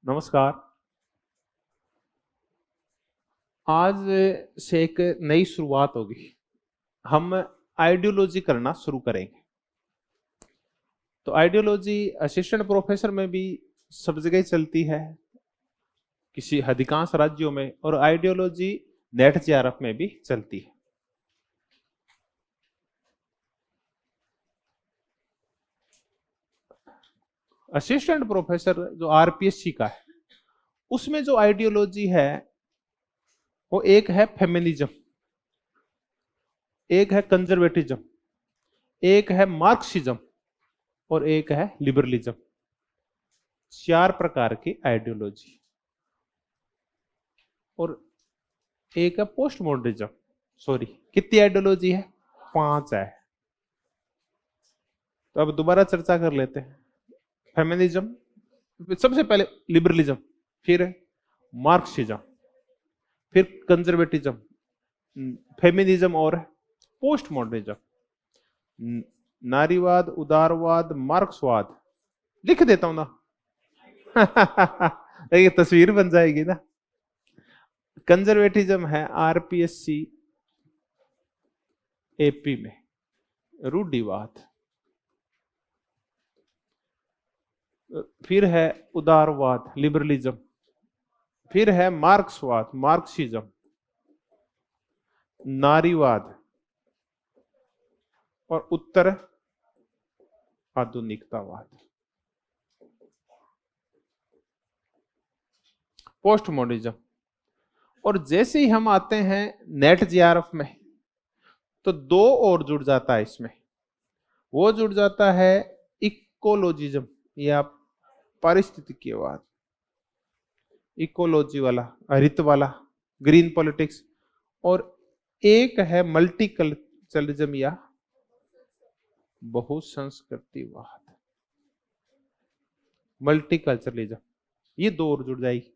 नमस्कार। आज से एक नई शुरुआत होगी। हम आइडियोलॉजी करना शुरू करेंगे। तो आइडियोलॉजी असिस्टेंट प्रोफेसर में भी सब जगह चलती है, किसी अधिकांश राज्यों में, और आइडियोलॉजी नेट जेआरएफ में भी चलती है। असिस्टेंट प्रोफेसर जो आरपीएससी का है, उसमें जो आइडियोलॉजी है वो एक है फेमिनिज्म, एक है कंजर्वेटिज्म, एक है मार्क्सिज्म और एक है लिबरलिज्म। 4 प्रकार की आइडियोलॉजी। और एक है पोस्ट मॉडर्निज्म। सॉरी, कितनी आइडियोलॉजी है? 5 है। तो अब दोबारा चर्चा कर लेते हैं। फेमिनिज्म, सबसे पहले लिबरलिज्म, फिर मार्क्सिज्म, फिर कंजर्वेटिज्म, फेमिनिज्म और पोस्ट मॉडर्निज्म। नारीवाद, उदारवाद, मार्क्सवाद। लिख देता हूं ना। ये तस्वीर बन जाएगी ना। कंजर्वेटिज्म है आरपीएससी एपी में, रूढ़िवाद। फिर है उदारवाद, लिबरलिज्म। फिर है मार्क्सवाद, मार्क्सिज्म, नारीवाद और उत्तर आधुनिकतावाद, पोस्ट मॉडर्निज्म। और जैसे ही हम आते हैं नेट जेआरएफ में, तो 2 और जुड़ जाता है इसमें। वो जुड़ जाता है इकोलॉजिज्म या पारिस्थितिकीवाद, इकोलॉजी वाला, हरित वाला, ग्रीन पॉलिटिक्स। और एक है मल्टीकल्चरलिज्म या बहुसंस्कृतिवाद, मल्टीकल्चरलिज्म। ये 2 और जुड़ जाएगी।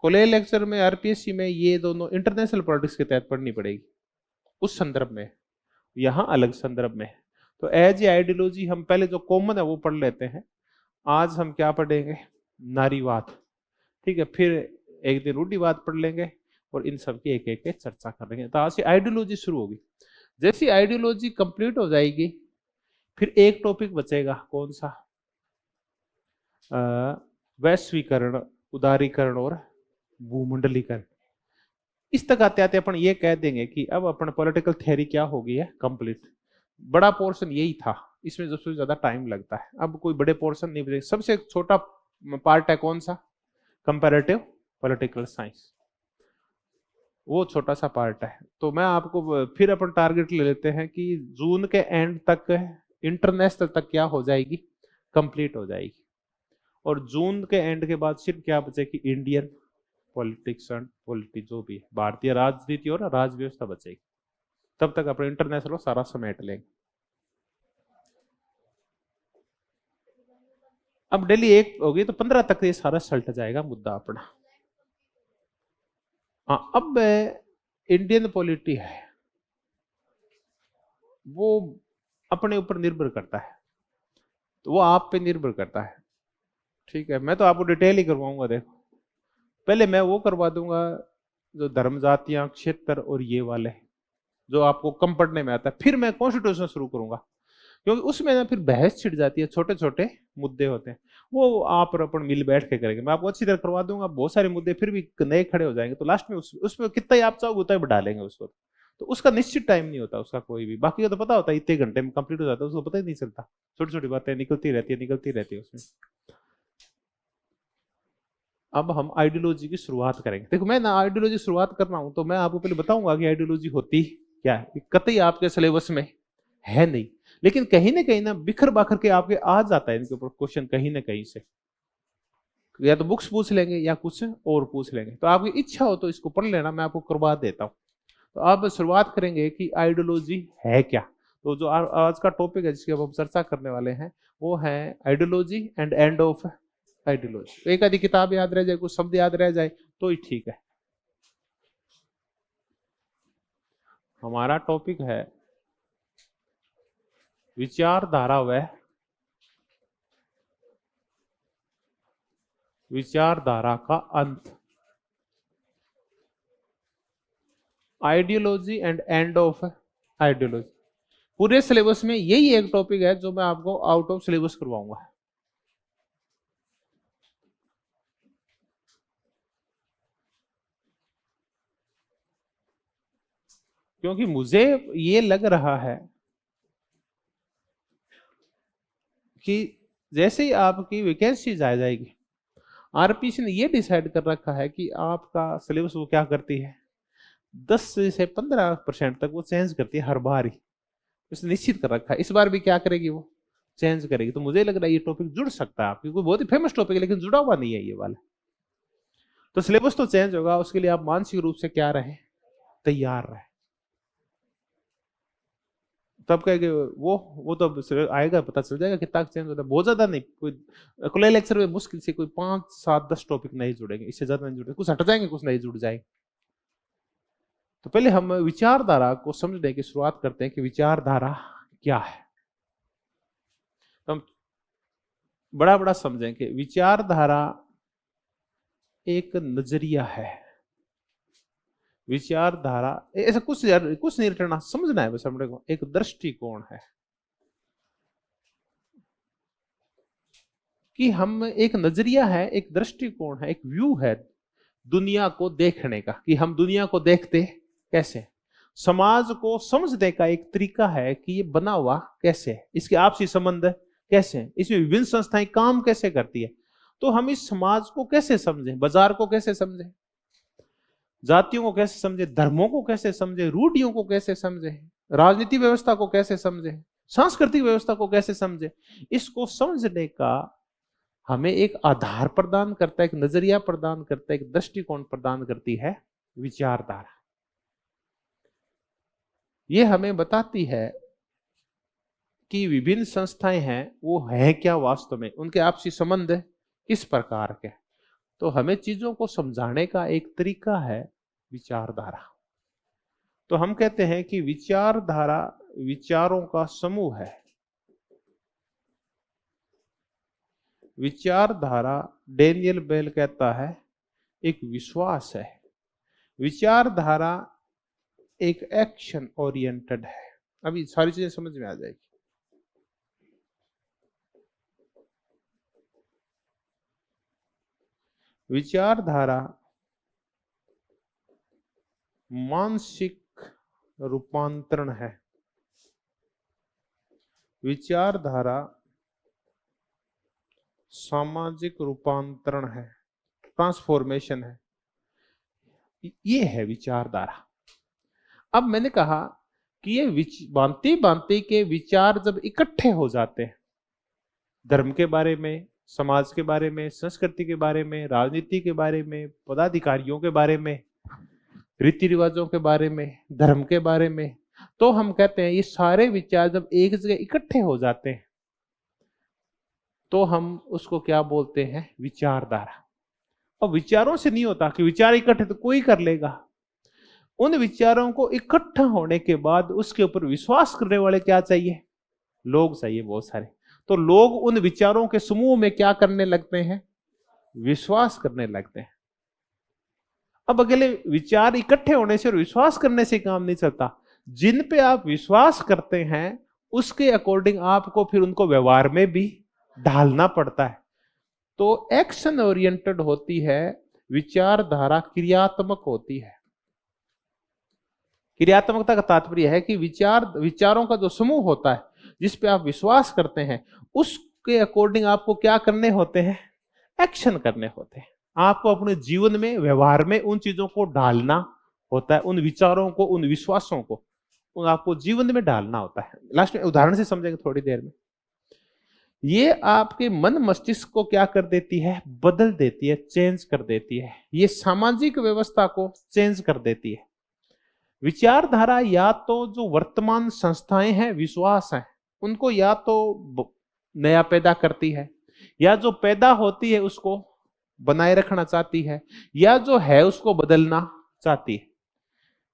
कॉलेज लेक्चर में, आरपीएससी में ये दोनों इंटरनेशनल पॉलिटिक्स के तहत पढ़नी पड़ेगी, उस संदर्भ में। यहां अलग संदर्भ में है। तो एज ए आइडियोलॉजी हम पहले जो कॉमन है वो पढ़ लेते हैं। आज हम क्या पढ़ेंगे? नारीवाद। ठीक है, फिर एक दिन रूढ़िवाद पढ़ लेंगे और इन सब की एक एक चर्चा करेंगे। तो आज से आइडियोलॉजी शुरू होगी। जैसी आइडियोलॉजी कंप्लीट हो जाएगी, फिर एक टॉपिक बचेगा। कौन सा? वैश्वीकरण, उदारीकरण और भूमंडलीकरण। इस तक आते आते अपन ये कह देंगे कि अब अपन पॉलिटिकल थ्योरी क्या हो गई है कंप्लीट। बड़ा पोर्शन यही था, इसमें सबसे ज्यादा टाइम लगता है। अब कोई बड़े पोर्शन नहीं बचे। सबसे छोटा पार्ट है कौन सा? Comparative political science. वो छोटा सा पार्ट है। तो मैं आपको फिर अपन टारगेट ले लेते हैं कि जून के एंड तक इंटरनेशनल तक क्या हो जाएगी? कंप्लीट हो जाएगी। और जून के एंड के बाद सिर्फ क्या बचेगी? इंडियन पॉलिटिक्स एंड पॉलिटी, जो भी है भारतीय राजनीति और राज व्यवस्था बचेगी। तब तक अपने इंटरनेशनल सारा समेट लेंगे। अब डेली एक होगी तो 15 तक ये सारा सल्ट जाएगा मुद्दा अपना। हाँ, अब इंडियन पॉलिटी है वो अपने ऊपर निर्भर करता है। तो वो आप पे निर्भर करता है। ठीक है, मैं तो आपको डिटेल ही करवाऊंगा। देखो, पहले मैं वो करवा दूंगा जो धर्म, जातियां, क्षेत्र और ये वाले, जो आपको कम पढ़ने में आता है। फिर मैं कॉन्स्टिट्यूशन शुरू करूंगा, क्योंकि उसमें ना फिर बहस छिड़ जाती है। छोटे छोटे मुद्दे होते हैं, वो आप और अपन मिल बैठ के करेंगे। मैं आपको अच्छी तरह करवा दूंगा। बहुत सारे मुद्दे फिर भी नए खड़े हो जाएंगे, तो लास्ट में उसमें कितना ही आप चाहोगे उतना ही बढ़ा लेंगे उसको। तो उसका निश्चित टाइम नहीं होता उसका कोई भी। बाकी का तो पता होता है इतने घंटे में कंप्लीट हो जाता है, उसको पता ही नहीं चलता। छोटी छोटी बातें निकलती रहती है उसमें। अब हम आइडियोलॉजी की शुरुआत करेंगे। देखो, मैं ना आइडियोलॉजी शुरुआत कर रहा हूं तो मैं आपको पहले बताऊंगा कि आइडियोलॉजी होती क्या है। कतई आपके सिलेबस में है नहीं, लेकिन कहीं ना बिखर बाखर के आपके आ जाता है इनके ऊपर क्वेश्चन कहीं ना कहीं से। या तो बुक्स पूछ लेंगे या कुछ और पूछ लेंगे। तो आपकी इच्छा हो तो इसको पढ़ लेना, मैं आपको करवा देता हूं। तो अब शुरुआत करेंगे कि आइडियोलॉजी है क्या। तो जो आज का टॉपिक है जिसकी अब हम चर्चा करने वाले हैं, वो है ideology and and of ideology. एक आधी किताब याद रह जाए, कुछ शब्द याद रह जाए तो ही ठीक है। हमारा टॉपिक है विचारधारा व विचारधारा का अंत, ideology and and of ideology. पूरे सिलेबस में यही एक टॉपिक है जो मैं आपको आउट ऑफ सिलेबस करवाऊंगा। क्योंकि मुझे ये लग रहा है कि जैसे ही आपकी वैकेंसीज आ जाएगी, आरपीसी ने ये डिसाइड कर रखा है कि आपका सिलेबस वो क्या करती है, 10 से 15% तक वो चेंज करती है हर बार ही। उसने निश्चित कर रखा है, इस बार भी क्या करेगी, वो चेंज करेगी। तो मुझे लग रहा है ये टॉपिक जुड़ सकता है आपकी, कोई बहुत ही फेमस टॉपिक है लेकिन जुड़ा हुआ नहीं है ये वाला। तो सिलेबस तो चेंज होगा, उसके लिए आप मानसिक रूप से क्या रहे, तैयार रहे। तब कहेंगे वो तो आएगा, पता चल जाएगा कितना चेंज होता है। बहुत ज्यादा नहीं, कोई अगले लेक्चर में मुश्किल से कोई 5, 7, 10 टॉपिक नहीं जुड़ेंगे, इससे ज्यादा नहीं जुड़ेंगे, कुछ हट जाएंगे, कुछ नहीं जुड़ जाएंगे। तो पहले हम विचारधारा को समझने की शुरुआत करते हैं कि विचारधारा क्या है। तो हम बड़ा बड़ा समझें कि विचारधारा एक नजरिया है। विचारधारा ऐसा कुछ नहीं रटना, समझना है बस हमने को, एक दृष्टिकोण है कि हम, एक नजरिया है, एक दृष्टिकोण है, एक व्यू है दुनिया को देखने का, कि हम दुनिया को देखते कैसे, समाज को समझने का एक तरीका है कि ये बना हुआ कैसे है, इसके आपसी संबंध कैसे हैं, इसमें विभिन्न संस्थाएं काम कैसे करती है। तो हम इस समाज को कैसे समझें, बाजार को कैसे समझें, जातियों को कैसे समझे, धर्मों को कैसे समझे, रूढ़ियों को कैसे समझे, राजनीति व्यवस्था को कैसे समझे, सांस्कृतिक व्यवस्था को कैसे समझे, इसको समझने का हमें एक आधार प्रदान करता है, एक नजरिया प्रदान करता है, एक दृष्टिकोण प्रदान करती है विचारधारा। ये हमें बताती है कि विभिन्न संस्थाएं हैं वो है क्या वास्तव में, उनके आपसी संबंध किस प्रकार के। तो हमें चीजों को समझाने का एक तरीका है विचारधारा। तो हम कहते हैं कि विचारधारा विचारों का समूह है। विचारधारा, डेनियल बेल कहता है, एक विश्वास है। विचारधारा एक एक्शन ओरिएंटेड है। अभी सारी चीजें समझ में आ जाएगी। विचारधारा मानसिक रूपांतरण है। विचारधारा सामाजिक रूपांतरण है, ट्रांसफॉर्मेशन है। ये है विचारधारा। अब मैंने कहा कि ये भांति भांति के विचार जब इकट्ठे हो जाते हैं, धर्म के बारे में, समाज के बारे में, संस्कृति के बारे में, राजनीति के बारे में, पदाधिकारियों के बारे में, रीति रिवाजों के बारे में, धर्म के बारे में, तो हम कहते हैं ये सारे विचार जब एक जगह इकट्ठे हो जाते हैं तो हम उसको क्या बोलते हैं, विचारधारा। और विचारों से नहीं होता कि विचार इकट्ठे तो कोई कर लेगा। उन विचारों को इकट्ठा होने के बाद उसके ऊपर विश्वास करने वाले क्या चाहिए, लोग चाहिए, बहुत सारे। तो लोग उन विचारों के समूह में क्या करने लगते हैं, विश्वास करने लगते हैं। अब अकेले विचार इकट्ठे होने से और विश्वास करने से काम नहीं चलता। जिन पे आप विश्वास करते हैं उसके अकॉर्डिंग आपको फिर उनको व्यवहार में भी ढालना पड़ता है। तो एक्शन ओरिएंटेड होती है विचारधारा, क्रियात्मक होती है। क्रियात्मकता का तात्पर्य है कि विचारों का जो समूह होता है जिस पे आप विश्वास करते हैं उसके अकॉर्डिंग आपको क्या करने होते हैं, एक्शन करने होते हैं। आपको अपने जीवन में, व्यवहार में उन चीजों को डालना होता है, उन विचारों को, उन विश्वासों को आपको जीवन में डालना होता है। लास्ट में उदाहरण से समझेंगे थोड़ी देर में। ये आपके मन मस्तिष्क को क्या कर देती है, बदल देती है, चेंज कर देती है। ये सामाजिक व्यवस्था को चेंज कर देती है। विचारधारा या तो जो वर्तमान संस्थाएं हैं, विश्वास हैं, उनको या तो नया पैदा करती है, या जो पैदा होती है उसको बनाए रखना चाहती है, या जो है उसको बदलना चाहती है।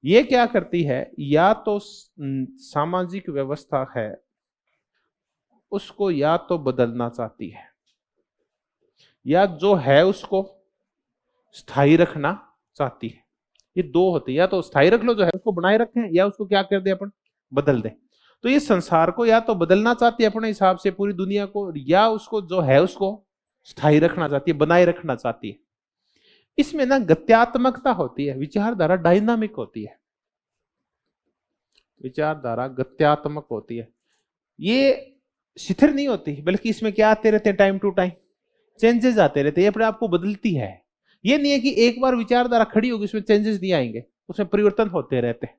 ये क्या करती है, या तो सामाजिक व्यवस्था है उसको या तो बदलना चाहती है, या जो है उसको स्थायी रखना चाहती है। ये दो होते हैं, या तो स्थायी रख लो जो है उसको बनाए रखें, या उसको क्या कर दे अपन, बदल दे। तो ये संसार को या तो बदलना चाहती है अपने हिसाब से पूरी दुनिया को, या उसको जो है उसको स्थायी रखना चाहती है, बनाए रखना चाहती है। इसमें ना गत्यात्मकता होती है, विचारधारा डायनामिक होती है, विचारधारा गत्यात्मक होती है। ये शिथिर नहीं होती, बल्कि इसमें क्या आते रहते हैं, टाइम टू टाइम चेंजेस आते रहते हैं, ये अपने आप को बदलती है। ये नहीं है कि एक बार विचारधारा खड़ी होगी उसमें चेंजेस नहीं आएंगे, उसमें परिवर्तन होते रहते हैं।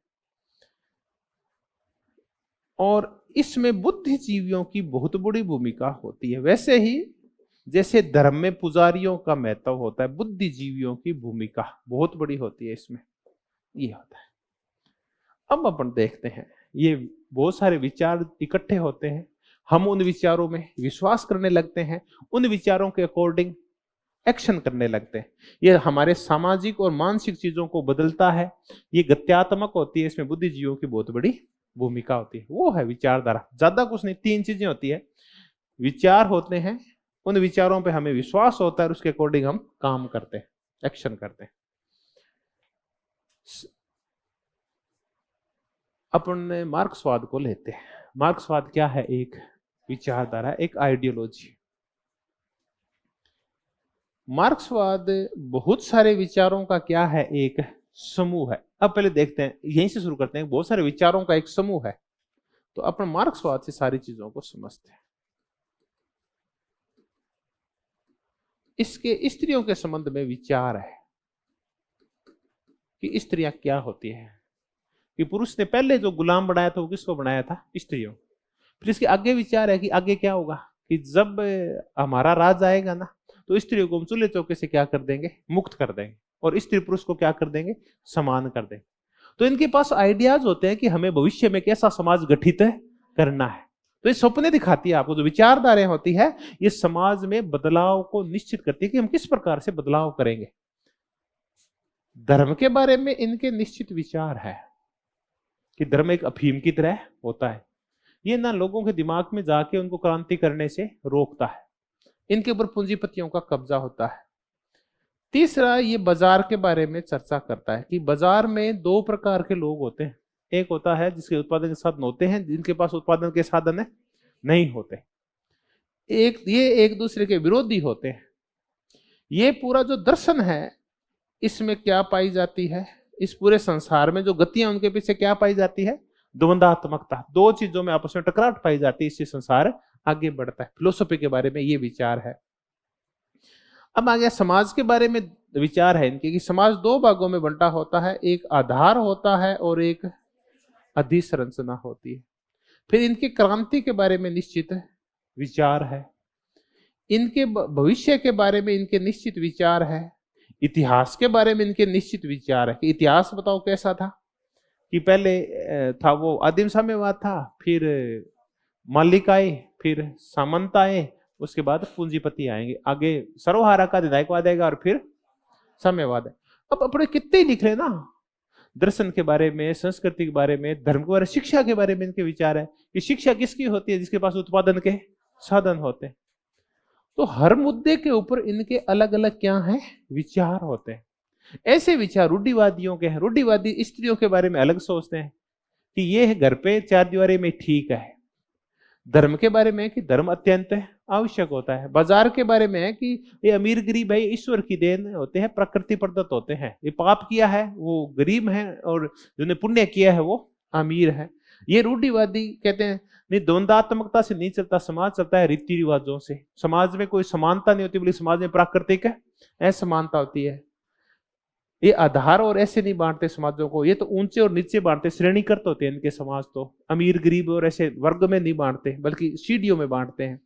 और इसमें बुद्धिजीवियों की बहुत बड़ी भूमिका होती है। वैसे ही जैसे धर्म में पुजारियों का महत्व होता है, बुद्धिजीवियों की भूमिका बहुत बड़ी होती है इसमें, ये होता है। अब अपन देखते हैं, ये बहुत सारे विचार इकट्ठे होते हैं, हम उन विचारों में विश्वास करने लगते हैं, उन विचारों के अकॉर्डिंग एक्शन करने लगते हैं। ये हमारे सामाजिक और मानसिक चीजों को बदलता है, ये गत्यात्मक होती है, इसमें बुद्धिजीवियों की बहुत बड़ी भूमिका होती है। वो है विचारधारा, ज्यादा कुछ नहीं, तीन चीजें होती है। विचार होते हैं, उन विचारों पे हमें विश्वास होता है और उसके अकॉर्डिंग हम काम करते हैं, एक्शन करते हैं। अपन मार्क्सवाद को लेते हैं। मार्क्सवाद क्या है? एक विचारधारा, एक आइडियोलॉजी। मार्क्सवाद बहुत सारे विचारों का क्या है, एक समूह है। अब पहले देखते हैं, यहीं से शुरू करते हैं, बहुत सारे विचारों का एक समूह है। तो अपन मार्क्सवाद से सारी चीजों को समझते हैं। इसके स्त्रियों के संबंध में विचार है कि स्त्रियां क्या होती है, कि पुरुष ने पहले जो गुलाम बनाया था वो किसको बनाया था? स्त्रियों। फिर इसके आगे विचार है कि आगे क्या होगा, कि जब हमारा राज आएगा ना, तो स्त्रियों को हम चूल्हे चौके से क्या कर देंगे? मुक्त कर देंगे, और स्त्री पुरुष को क्या कर देंगे? समान कर देंगे। तो इनके पास आइडियाज होते हैं कि हमें भविष्य में कैसा समाज गठित करना है। तो ये सपने दिखाती है आपको, जो विचारधाराएं होती है ये समाज में बदलाव को निश्चित करती है कि हम किस प्रकार से बदलाव करेंगे। धर्म के बारे में इनके निश्चित विचार है कि धर्म एक अफीम की तरह होता है, ये ना लोगों के दिमाग में जाके उनको क्रांति करने से रोकता है, इनके ऊपर पूंजीपतियों का कब्जा होता है। तीसरा, ये बाजार के बारे में चर्चा करता है कि बाजार में दो प्रकार के लोग होते हैं। एक होता है जिसके उत्पादन के साधन होते हैं, जिनके पास उत्पादन के साधन नहीं होते। ये एक दूसरे के विरोधी होते हैं। ये पूरा जो दर्शन है इसमें क्या पाई जाती है, इस पूरे संसार में जो गतियां उनके पीछे क्या पाई जाती है? द्वंद्वात्मकता। दो चीजों में आपस में टकराहट पाई जाती है, इससे संसार आगे बढ़ता है। फिलोसफी के बारे में ये विचार है। अब आ गया समाज के बारे में विचार है इनके, कि समाज दो भागों में बंटा होता है, एक आधार होता है और एक अधिसंरचना होती है। फिर इनकी क्रांति के बारे में निश्चित विचार है, इनके भविष्य के बारे में इनके निश्चित विचार है, इतिहास के बारे में इनके निश्चित विचार है कि इतिहास बताओ कैसा था, कि पहले था वो आदिम साम्यवाद था, फिर मालिक आए, फिर सामंत आए, उसके बाद पूंजीपति आएंगे, आगे सर्वहारा का अधिनायकवाद आएगा और फिर साम्यवाद है। अब अपने कितने लिख रहे ना, दर्शन के बारे में, संस्कृति के बारे में, धर्म के बारे में, शिक्षा के बारे में इनके विचार है कि शिक्षा किसकी होती है? जिसके पास उत्पादन के साधन होते हैं। तो हर मुद्दे के ऊपर इनके अलग अलग क्या हैं? विचार होते हैं। ऐसे विचार रूढ़िवादियों के हैं। रूढ़िवादी स्त्रियों के बारे में अलग सोचते हैं कि ये घर पे चार दीवारी में ठीक है। धर्म के बारे में कि धर्म अत्यंत आवश्यक होता है। बाजार के बारे में है कि ये अमीर गरीब है, ईश्वर की देन होते हैं, प्रकृति प्रदत्त होते हैं। ये पाप किया है वो गरीब है, और जिन्होंने पुण्य किया है वो अमीर है। ये रूढ़िवादी कहते हैं नहीं, द्वंद्वात्मकता से नहीं चलता समाज, चलता है रीति रिवाजों से। समाज में कोई समानता नहीं होती, बल्कि समाज में प्राकृतिक असमानता होती है। ये आधार और ऐसे नहीं बांटते समाजों को, ये तो ऊंचे और नीचे बांटते, श्रेणीकृत होते हैं इनके समाज। तो अमीर गरीब और ऐसे वर्ग में नहीं बांटते, बल्कि सीढ़ियों में बांटते हैं।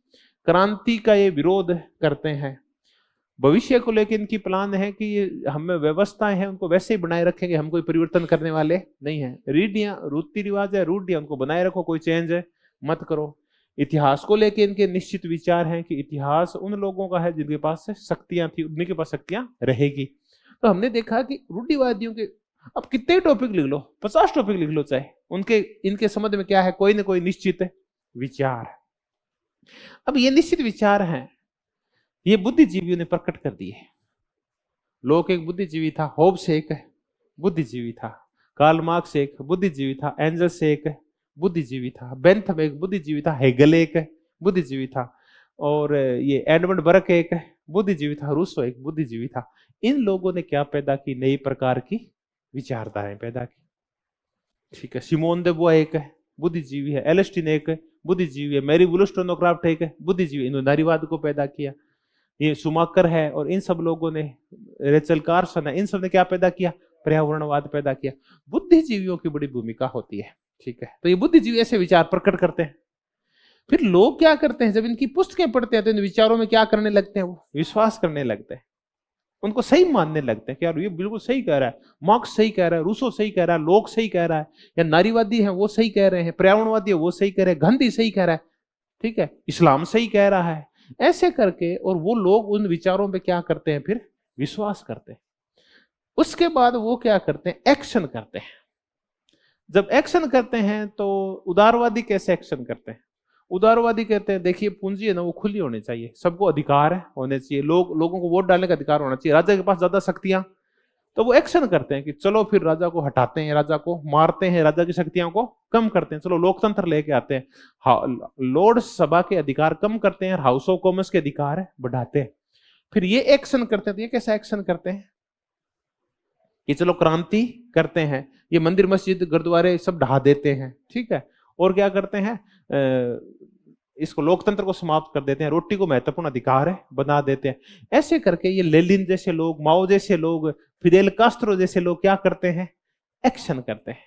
क्रांति का ये विरोध करते हैं। भविष्य को लेकर इनकी प्लान है कि ये हमें व्यवस्थाएं हैं उनको वैसे ही बनाए रखेंगे, हम कोई परिवर्तन करने वाले नहीं है। रीतियां, रीति रिवाज है, रूढ़ियां उनको बनाए रखो, कोई चेंज मत करो। इतिहास को लेकर इनके निश्चित विचार हैं कि इतिहास उन लोगों का है जिनके पास शक्तियां थी, उनके पास शक्तियां रहेगी। तो हमने देखा कि रूढ़िवादियों के अब कितने टॉपिक लिख लो, 50 टॉपिक लिख लो चाहे, उनके इनके संबंध में क्या है? कोई ना कोई निश्चित विचार। अब ये निश्चित विचार हैं ये बुद्धिजीवियों ने प्रकट कर दिए। लोक एक बुद्धिजीवी था, होब्स एक बुद्धिजीवी था, कार्ल मार्क्स एक बुद्धिजीवी था, एंजल्स एक बुद्धिजीवी था, बेंथम एक बुद्धिजीवी था, हेगल एक बुद्धिजीवी था, और ये एडमंड बर्क एक बुद्धिजीवी था, रूसो एक बुद्धिजीवी था। इन लोगों ने क्या पैदा की? नई प्रकार की विचारधाराएं पैदा की। ठीक है, सिमोन दे बुआ एक बुद्धिजीवी है, एलेस्टीन एक बुद्धिजीवी है, मैरी वुलस्टोनोक्राफ्ट एक बुद्धिजीवी, इन्होंने नारीवाद को पैदा किया। ये सुमाकर है और इन सब लोगों ने, रेचल कार्सन है, इन सब ने क्या पैदा किया? पर्यावरणवाद पैदा किया। बुद्धिजीवियों की बड़ी भूमिका होती है। ठीक है, तो ये बुद्धिजीवी ऐसे विचार प्रकट करते हैं। फिर लोग क्या करते हैं? जब इनकी पुस्तकें पढ़ते हैं तो इन विचारों में क्या करने लगते हैं? वो विश्वास करने लगते हैं, उनको सही मानने लगते हैं कि यार ये बिल्कुल सही कह रहा है, मार्क्स सही कह रहा है, रूसो सही कह रहा है, लोक सही कह रहा है, या नारीवादी है वो सही कह रहे हैं, पर्यावरणवादी है वो सही कह रहे हैं, गांधी सही कह रहा है, ठीक है, इस्लाम सही कह रहा है, ऐसे करके। और वो लोग उन विचारों पे क्या करते हैं? फिर विश्वास करते हैं। उसके बाद वो क्या करते हैं? एक्शन करते हैं। जब एक्शन करते हैं तो उदारवादी कैसे एक्शन करते हैं? उदारवादी कहते हैं देखिए पूंजी है ना वो खुली होनी चाहिए, सबको अधिकार है होने चाहिए, लोगों को वोट डालने का अधिकार होना चाहिए, राजा के पास ज्यादा शक्तियां, तो वो एक्शन करते हैं कि चलो फिर राजा को हटाते हैं, राजा को मारते हैं, राजा की शक्तियों को कम करते हैं, चलो लोकतंत्र लेके आते हैं, लॉर्ड सभा के अधिकार कम करते हैं, हाउस ऑफ कॉमन्स के अधिकार बढ़ाते हैं। फिर ये एक्शन करते हैं। तो ये कैसा एक्शन करते हैं कि चलो क्रांति करते हैं, ये मंदिर मस्जिद गुरुद्वारे सब ढहा देते हैं, ठीक है, और क्या करते हैं? इसको लोकतंत्र को समाप्त कर देते हैं, रोटी को महत्वपूर्ण अधिकार है बना देते हैं। ऐसे करके ये लेनिन जैसे लोग, माओ जैसे लोग, फिदेल कास्ट्रो जैसे लोग क्या करते हैं? एक्शन करते हैं।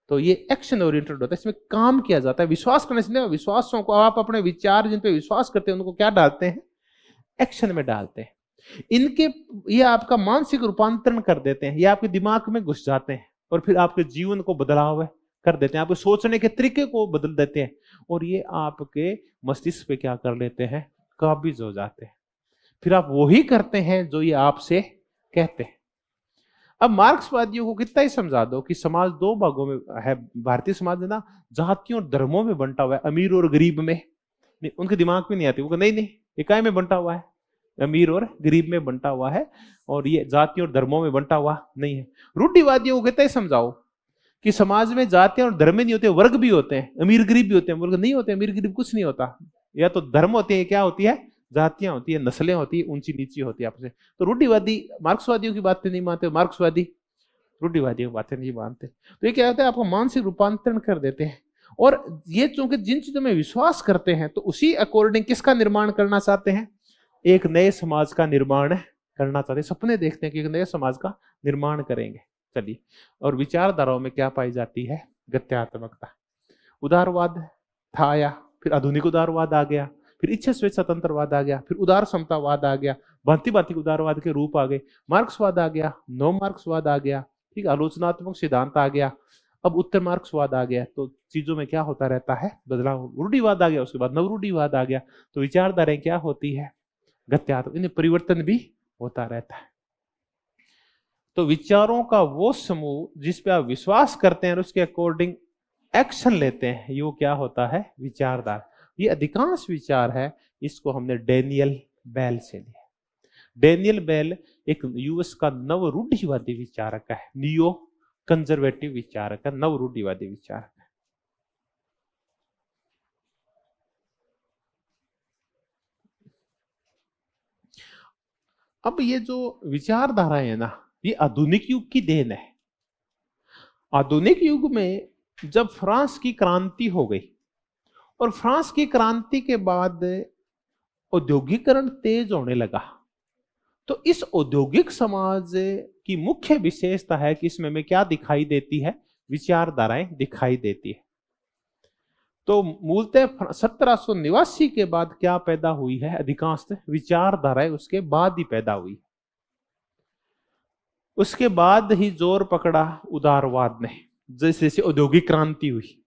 तो ये एक्शन ओरिएंटेड होता है, इसमें काम किया जाता है। विश्वास करने से नहीं, विश्वासों को आप अपने विचार जिन पे विश्वास करते हैं उनको क्या डालते हैं? एक्शन में डालते हैं। इनके ये आपका मानसिक रूपांतरण कर देते हैं, ये आपके दिमाग में घुस जाते हैं और फिर आपके जीवन को बदलाव कर देते हैं, आपके सोचने के तरीके को बदल देते हैं, और ये आपके मस्तिष्क पे क्या कर लेते हैं? काबिज हो जाते हैं। फिर आप वही करते हैं जो ये आपसे कहते हैं। अब मार्क्सवादियों को कितना ही समझा दो कि समाज दो भागों में है, भारतीय समाज है ना जातियों और धर्मों में बंटा हुआ है, अमीर और गरीब में, नहीं, उनके दिमाग में नहीं आती, वो नहीं इकाई में बंटा हुआ है, अमीर और गरीब में बंटा हुआ है, और ये जातियों और धर्मों में बंटा हुआ नहीं है। रूढ़िवादियों को कितना ही समझाओ कि समाज में जातियां और धर्म नहीं होते, वर्ग भी होते हैं, अमीर गरीब भी होते हैं, वर्ग नहीं होते, अमीर गरीब कुछ नहीं होता, या तो धर्म होते हैं, क्या होती है? जातियां होती है, नस्लें होती है, ऊंची नीची होती है आपसे। तो रूढ़िवादी मार्क्सवादियों की बातें नहीं मानते, मार्क्सवादी रूढ़िवादियों की बातें नहीं मानते। तो ये क्या होता है? आपको मानसिक रूपांतरण कर देते हैं, और ये चूंकि जिन चीजों में विश्वास करते हैं तो उसी अकॉर्डिंग किसका निर्माण करना चाहते हैं? एक नए समाज का निर्माण करना चाहते हैं, सपने देखते हैं कि एक नए समाज का निर्माण करेंगे। चलिए, और विचारधाराओं में क्या पाई जाती है? गत्यात्मकता। उदारवाद था आया, फिर आधुनिक उदारवाद आ गया, फिर इच्छा स्वेच्छा तंत्रवाद आ गया, फिर उदार समतावाद आ गया, भांति भांति उदारवाद के रूप आ गए, मार्क्सवाद आ गया, नव मार्क्सवाद आ गया, ठीक, आलोचनात्मक सिद्धांत आ गया, अब उत्तर मार्क्सवाद आ गया। तो चीजों में क्या होता रहता है? बदलाव। रूढ़िवाद आ गया, उसके बाद नवरूढ़िवाद आ गया। तो विचारधाराएं क्या होती है? गत्यात्मक, इन्हें परिवर्तन भी होता रहता है। तो विचारों का वो समूह जिस पे आप विश्वास करते हैं और उसके अकॉर्डिंग एक्शन लेते हैं, ये क्या होता है? विचारधारा। ये अधिकांश विचार है, इसको हमने डैनियल बेल से लिया। डैनियल बेल एक यूएस का नवरूढ़िवादी विचारक है, नियो कंजर्वेटिव विचारक है, नवरूढ़िवादी विचारक है। अब ये जो विचारधाराएं है ना, ये आधुनिक युग की देन है। आधुनिक युग में जब फ्रांस की क्रांति हो गई, और फ्रांस की क्रांति के बाद औद्योगिकरण तेज होने लगा, तो इस औद्योगिक समाज की मुख्य विशेषता है कि इसमें में क्या दिखाई देती है? विचारधाराएं दिखाई देती है। तो मूलतः 1789 के बाद क्या पैदा हुई है? अधिकांश विचारधाराएं उसके बाद ही पैदा हुई। उसके बाद ही जोर पकड़ा उदारवाद ने, जैसे जैसे औद्योगिक क्रांति हुई।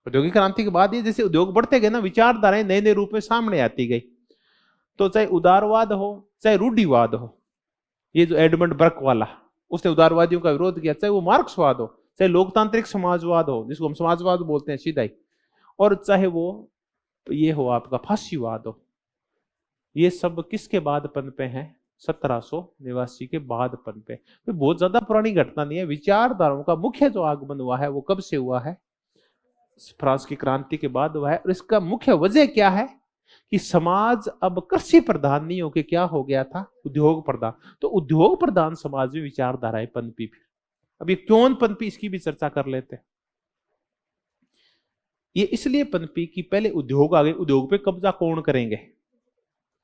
औद्योगिक क्रांति के बाद ही जैसे उद्योग बढ़ते गए ना, विचारधाराएं नए नए रूप में सामने आती गई। तो चाहे उदारवाद हो चाहे रूढ़िवाद हो, ये जो एडमंड बर्क वाला, उसने उदारवादियों का विरोध किया, चाहे वो मार्क्सवाद हो, चाहे लोकतांत्रिक समाजवाद हो जिसको हम समाजवाद बोलते हैं सीधा ही, और चाहे वो ये हो आपका फासीवाद हो, ये सब किसके बाद पनपे हैं? 1789 के बाद पनपे। तो बहुत ज्यादा पुरानी घटना नहीं है। विचारधाराओं का मुख्य जो आगमन हुआ है वो कब से हुआ है? फ्रांस की क्रांति के बाद हुआ है। और इसका मुख्य वजह क्या है कि समाज अब कृषि प्रधान नहीं होकर क्या हो गया था? उद्योग प्रधान। तो उद्योग प्रधान समाज में विचारधाराएं पनपी। फिर अब ये क्यों पनपी, इसकी भी चर्चा कर लेते हैं। ये इसलिए पनपी कि पहले उद्योग आ गए, उद्योग पे कब्जा कौन करेंगे?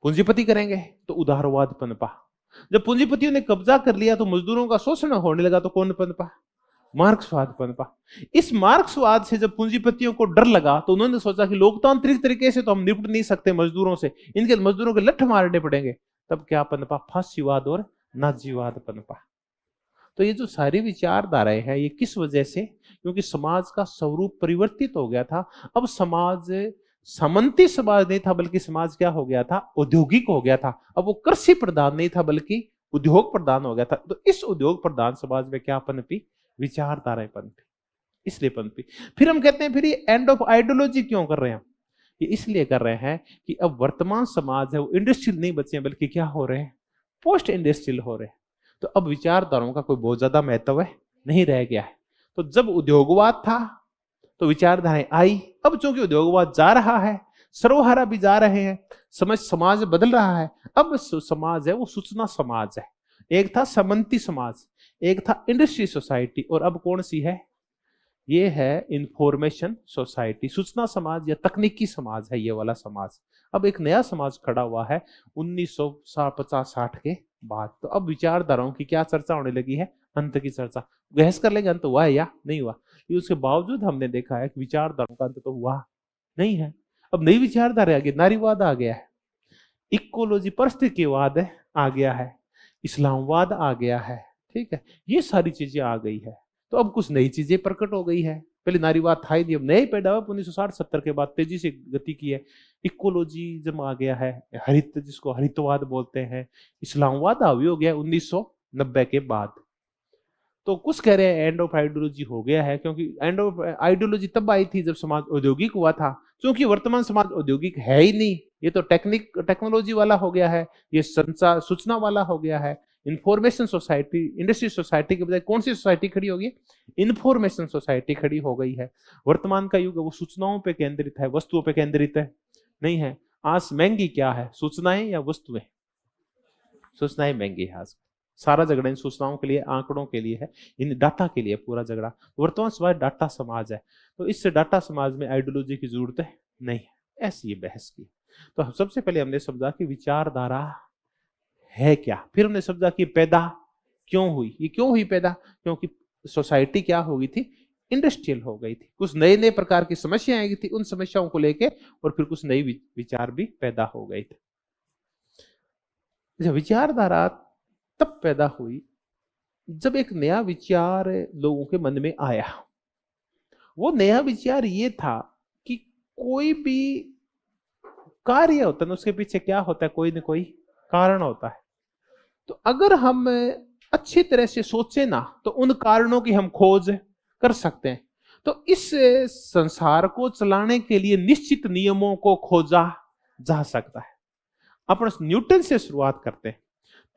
पूंजीपति करेंगे, तो उदारवाद पनपा। जब पूंजीपतियों ने कब्जा कर लिया तो मजदूरों का शोषण होने लगा, तो कौन पनपा? मार्क्सवाद पनपा। इस मार्क्सवाद से जब पूंजीपतियों को डर लगा तो उन्होंने सोचा कि लोकतांत्रिक तरीके से तो हम निपट नहीं सकते मजदूरों से, इनके मजदूरों के लठ मारने पड़ेंगे। तब क्या पनपा? फांसीवाद और नाजीवाद पनपा। तो ये जो सारी विचारधाराएं हैं ये किस वजह से? क्योंकि समाज का स्वरूप परिवर्तित हो गया था। अब समाज सामंती समाज नहीं था, बल्कि समाज क्या हो गया था? औद्योगिक हो गया था। अब वो कृषि प्रधान नहीं था, बल्कि उद्योग प्रधान हो गया था। तो इस उद्योग प्रधान समाज में क्या पनपी? विचारधाराएं पनपी, इसलिए पनपी। फिर हम कहते हैं फिर ये एंड ऑफ आइडियोलॉजी क्यों कर रहे हैं? ये इसलिए कर रहे हैं कि अब वर्तमान समाज है वो इंडस्ट्रियल नहीं बचे, बल्कि क्या हो रहे हैं? पोस्ट इंडस्ट्रियल हो रहे हैं। तो अब विचारधाराओं का कोई बहुत ज्यादा महत्व नहीं रह गया है। तो जब उद्योगवाद था तो विचारधाराएं आई। अब चूंकि उद्योगवाद जा रहा है, सर्वहारा भी जा रहे हैं, समाज बदल रहा है। अब समाज है वो सूचना समाज है। एक था सामंती समाज, एक था इंडस्ट्री सोसाइटी, और अब कौन सी है? ये है इंफॉर्मेशन सोसाइटी। सूचना समाज या तकनीकी समाज है ये वाला समाज। अब एक नया समाज खड़ा हुआ है 1950-60 के बाद। तो अब विचारधाराओं की क्या चर्चा होने लगी है? अंत की चर्चा। बहस कर लेंगे अंत हुआ है या नहीं हुआ। ये उसके बावजूद हमने देखा है कि विचारधाराओं का अंत तो हुआ नहीं है। अब नई विचारधारा आ गई, नारीवाद आ गया है, इकोलॉजी परिस्थितिवाद आ गया है, इस्लामवाद आ गया है। ठीक है, ये सारी चीजें आ गई है। तो अब कुछ नई चीजें प्रकट हो गई है। पहले नारीवाद था ही नहीं, अब नए पैदा हुआ 1960-70 के बाद तेजी से गति की है। इकोलॉजिज्म आ गया है, हरित जिसको हरितवाद बोलते हैं, इस्लामवाद हावी हो गया 1990 के बाद। तो कुछ कह रहे हैं एंड ऑफ आइडियोलॉजी हो गया है, क्योंकि एंड ऑफ आइडियोलॉजी तब आई थी जब समाज औद्योगिक हुआ था। क्योंकि वर्तमान समाज औद्योगिक है ही नहीं, ये तो टेक्नोलॉजी वाला हो गया है, ये संचार सूचना वाला हो गया है। इंफॉर्मेशन सोसाइटी, इंडस्ट्री सोसाइटी के बजाय कौन सी सोसाइटी खड़ी होगी? इंफॉर्मेशन सोसाइटी खड़ी हो गई है। वर्तमान का युग वो सूचनाओं पे केंद्रित है, वस्तुओं पे केंद्रित है नहीं है। आज महंगी क्या है, सूचनाएं या वस्तुएं? सूचनाएं महंगी है। आज सारा झगड़ा इन सूचनाओं के लिए, आंकड़ों के लिए है, इन डाटा के लिए पूरा झगड़ा। वर्तमान समाज डाटा समाज है। तो इस डाटा समाज में आइडियोलॉजी की जरूरत नहीं है, ऐसी ये बहस की। तो सबसे पहले हमने समझा कि विचारधारा है क्या। फिर हमने समझा कि पैदा क्यों हुई। ये क्यों हुई पैदा? क्योंकि सोसाइटी क्या हो गई थी? इंडस्ट्रियल हो गई थी। कुछ नए नए प्रकार की समस्याएं आई थी, उन समस्याओं को लेके और फिर कुछ नई विचार भी पैदा हो गए थे। विचारधारा तब पैदा हुई जब एक नया विचार लोगों के मन में आया। वो नया विचार ये था कि कोई भी कार्य होता है ना, उसके पीछे क्या होता है? कोई ना कोई कारण होता है। तो अगर हम अच्छी तरह से सोचे ना, तो उन कारणों की हम खोज कर सकते हैं। तो इस संसार को चलाने के लिए निश्चित नियमों को खोजा जा सकता है। अपन न्यूटन से शुरुआत करते हैं।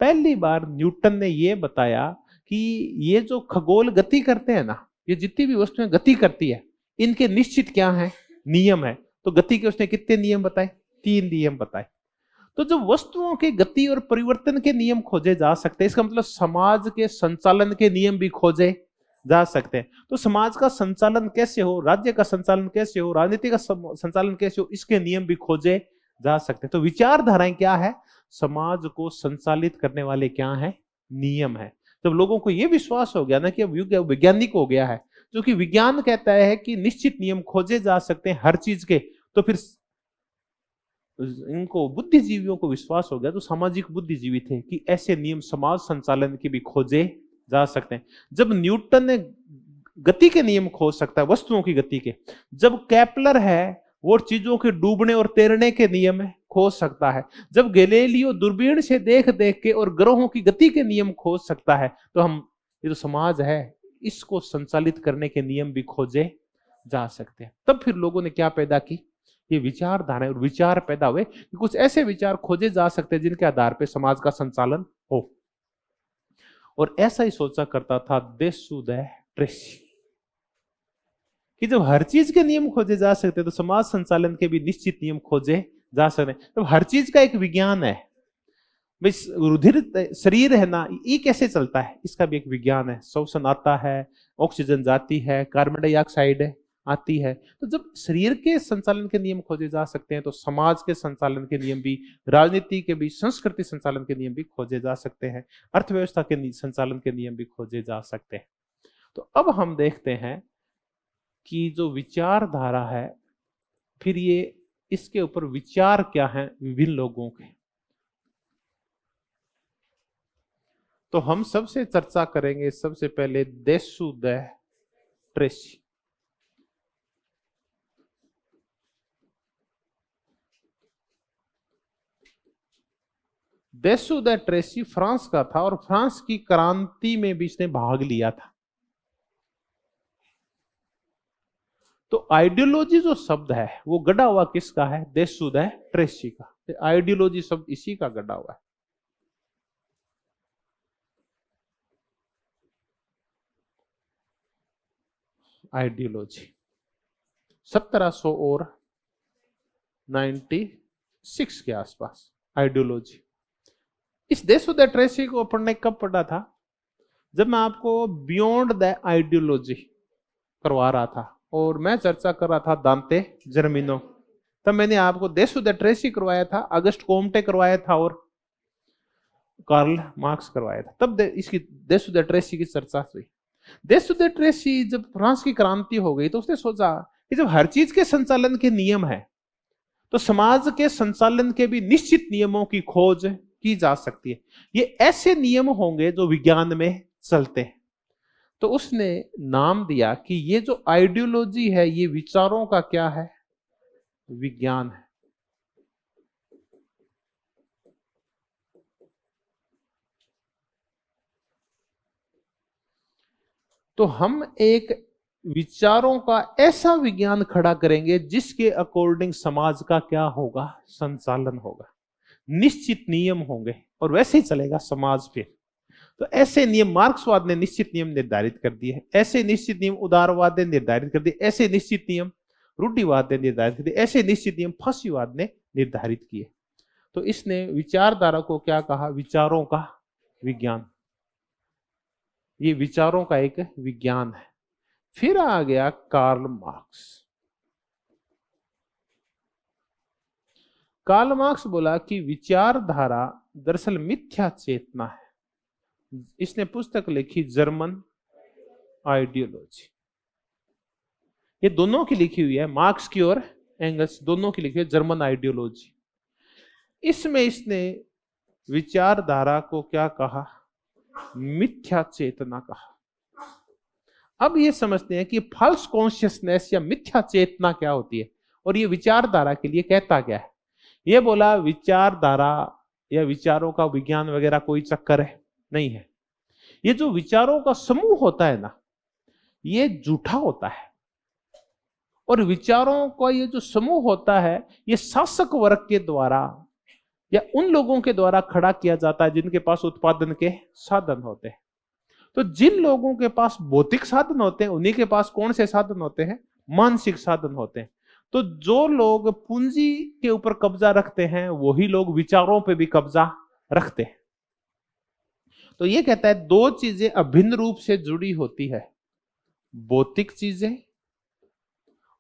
पहली बार न्यूटन ने यह बताया कि ये जो खगोल गति करते हैं ना, ये जितनी भी वस्तुएं गति करती है, इनके निश्चित क्या है? नियम है। तो गति के उसने कितने नियम बताए? 3 नियम बताए। तो जब वस्तुओं के गति और परिवर्तन के नियम खोजे जा सकते हैं, इसका मतलब समाज के संचालन के नियम भी खोजे जा सकते हैं। तो समाज का संचालन कैसे हो, राज्य का संचालन कैसे हो, राजनीति का संचालन कैसे हो, इसके नियम भी खोजे जा सकते हैं। तो विचारधाराएं क्या है? समाज को संचालित करने वाले क्या है? नियम है। जब लोगों को यह विश्वास हो गया ना कि अब युग वैज्ञानिक हो गया है, क्योंकि विज्ञान कहता है कि निश्चित नियम खोजे जा सकते हैं हर चीज के, तो फिर इनको बुद्धिजीवियों को विश्वास हो गया, तो सामाजिक बुद्धिजीवी थे कि ऐसे नियम समाज संचालन के भी खोजे जा सकते हैं। जब न्यूटन ने गति के नियम खोज सकता है, वस्तुओं की गति के, जब केपलर है वो चीजों के डूबने और तैरने के नियम खोज सकता है, जब गैलीलियो दूरबीन से देख देख के और ग्रहों की गति के नियम खोज सकता है, तो हम ये जो समाज है इसको संचालित करने के नियम भी खोजे जा सकते हैं। तब फिर लोगों ने क्या पैदा की? ये विचारधारा और विचार पैदा हुए कि कुछ ऐसे विचार खोजे जा सकते हैं जिनके आधार पर समाज का संचालन हो। और ऐसा ही सोचा करता था देशुदय ट्रेसी कि जब हर चीज के नियम खोजे जा सकते तो समाज संचालन के भी निश्चित नियम खोजे जा सकते। तो हर चीज का एक विज्ञान है, रुधिर शरीर है ना, ये कैसे चलता है इसका भी एक विज्ञान है। श्वसन आता है, ऑक्सीजन जाती है, कार्बन डाइऑक्साइड आती है। तो जब शरीर के संचालन के नियम खोजे जा सकते हैं तो समाज के संचालन के नियम भी, राजनीति के भी, संस्कृति संचालन के नियम भी खोजे जा सकते हैं, अर्थव्यवस्था के संचालन के नियम भी खोजे जा सकते हैं। तो अब हम देखते हैं कि जो विचारधारा है, फिर ये इसके ऊपर विचार क्या है विभिन्न लोगों के। तो हम सबसे चर्चा करेंगे सबसे पहले देशुदय ट्रेसी। देशुदय ट्रेसी फ्रांस का था और फ्रांस की क्रांति में भी इसने भाग लिया था। तो आइडियोलॉजी जो शब्द है वो गढ़ा हुआ किसका है? देशुदय ट्रेसी का। आइडियोलॉजी शब्द इसी का गढ़ा हुआ है। आइडियोलॉजी 1700 और 96 के आसपास आइडियोलॉजी। इस देशुदय ट्रेसी को पढ़ने कब पढ़ा था? जब मैं आपको बियॉन्ड द आइडियोलॉजी करवा रहा था और मैं चर्चा कर रहा था दांते जर्मिनो, तब मैंने आपको देशुदय ट्रेसी करवाया था, अगस्ट कोम्टे करवाया था और कार्ल मार्क्स करवाया था। तब इसकी देशुदय ट्रेसी की चर्चा हुई। देशुदय ट्रेसी जब फ्रांस की क्रांति हो गई तो उसने सोचा कि जब हर चीज के संचालन के नियम है तो समाज के संचालन के भी निश्चित नियमों की खोज की जा सकती है। ये ऐसे नियम होंगे जो विज्ञान में चलते हैं। तो उसने नाम दिया कि ये जो आइडियोलॉजी है ये विचारों का क्या है? विज्ञान है। तो हम एक विचारों का ऐसा विज्ञान खड़ा करेंगे जिसके अकॉर्डिंग समाज का क्या होगा? संचालन होगा, निश्चित नियम होंगे और वैसे ही चलेगा समाज फिर। तो ऐसे नियम मार्क्सवाद ने निश्चित नियम निर्धारित कर दिए, ऐसे निश्चित नियम उदारवाद ने निर्धारित कर दिए, ऐसे निश्चित नियम रूढ़िवाद ने निर्धारित कर दिए, ऐसे निश्चित नियम फसीवाद ने निर्धारित किए। तो इसने विचारधारा को क्या कहा? विचारों का विज्ञान। ये विचारों का एक विज्ञान है। फिर आ गया कार्ल मार्क्स। कार्ल मार्क्स बोला कि विचारधारा दरअसल मिथ्या चेतना है। इसने पुस्तक लिखी जर्मन आइडियोलॉजी। ये दोनों की लिखी हुई है, मार्क्स की और एंगल्स दोनों की लिखी है जर्मन आइडियोलॉजी। इसमें इसने विचारधारा को क्या कहा? मिथ्या चेतना कहा। अब ये समझते हैं कि फॉल्स कॉन्शियसनेस या मिथ्या चेतना क्या होती है और ये विचारधारा के लिए कहता क्या है। ये बोला विचारधारा या विचारों का विज्ञान वगैरह कोई चक्कर है नहीं है। ये जो विचारों का समूह होता है ना, ये झूठा होता है। और विचारों का ये जो समूह होता है ये शासक वर्ग के द्वारा या उन लोगों के द्वारा खड़ा किया जाता है जिनके पास उत्पादन के साधन होते हैं। तो जिन लोगों के पास भौतिक साधन होते हैं उन्हीं के पास कौन से साधन होते हैं? मानसिक साधन होते हैं। तो जो लोग पूंजी के ऊपर कब्जा रखते हैं वही लोग विचारों पे भी कब्जा रखते हैं। तो ये कहता है दो चीजें अभिन्न रूप से जुड़ी होती है, भौतिक चीजें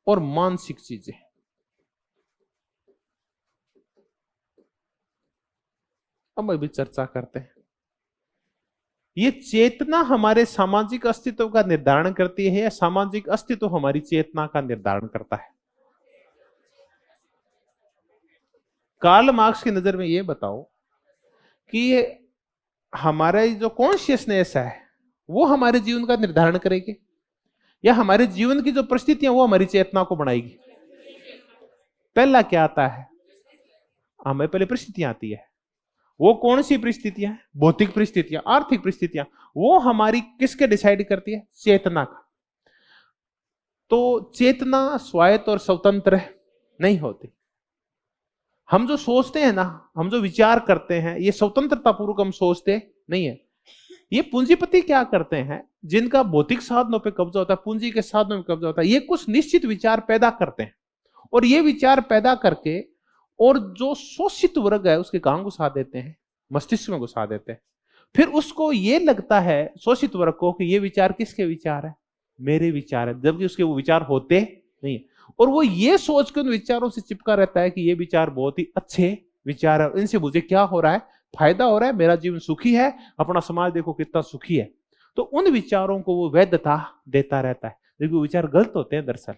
और मानसिक चीजें। अब अभी चर्चा करते हैं। ये चेतना हमारे सामाजिक अस्तित्व का निर्धारण करती है या सामाजिक अस्तित्व हमारी चेतना का निर्धारण करता है? कार्ल मार्क्स की नजर में ये बताओ कि ये हमारा जो कॉन्शियसनेस है वो हमारे जीवन का निर्धारण करेगी या हमारे जीवन की जो परिस्थितियां वो हमारी चेतना को बनाएगी? पहला क्या आता है? हमें पहले परिस्थितियां आती है। वो कौन सी परिस्थितियां? भौतिक परिस्थितियां, आर्थिक परिस्थितियां। वो हमारी किसके डिसाइड करती है? चेतना का। तो चेतना स्वायत्त और स्वतंत्र है नहीं होती। हम जो सोचते हैं ना, हम जो विचार करते हैं, ये स्वतंत्रता पूर्वक हम सोचते नहीं है। ये पूंजीपति क्या करते हैं, जिनका भौतिक साधनों पे कब्जा होता है, पूंजी के साधनों पे कब्जा होता है, ये कुछ निश्चित विचार पैदा करते हैं, और ये विचार पैदा करके और जो शोषित वर्ग है उसके कान घुसा देते हैं, मस्तिष्क में घुसा देते हैं। फिर उसको ये लगता है शोषित वर्ग को कि ये विचार किसके विचार है, मेरे विचार है, जबकि उसके वो विचार होते नहीं है। और वो ये सोच के उन विचारों से चिपका रहता है कि ये विचार बहुत ही अच्छे विचार है, इनसे मुझे क्या हो रहा है, फायदा हो रहा है, मेरा जीवन सुखी है, अपना समाज देखो कितना सुखी है। तो उन विचारों को वो वैधता देता रहता है, लेकिन वो विचार गलत होते हैं, दरअसल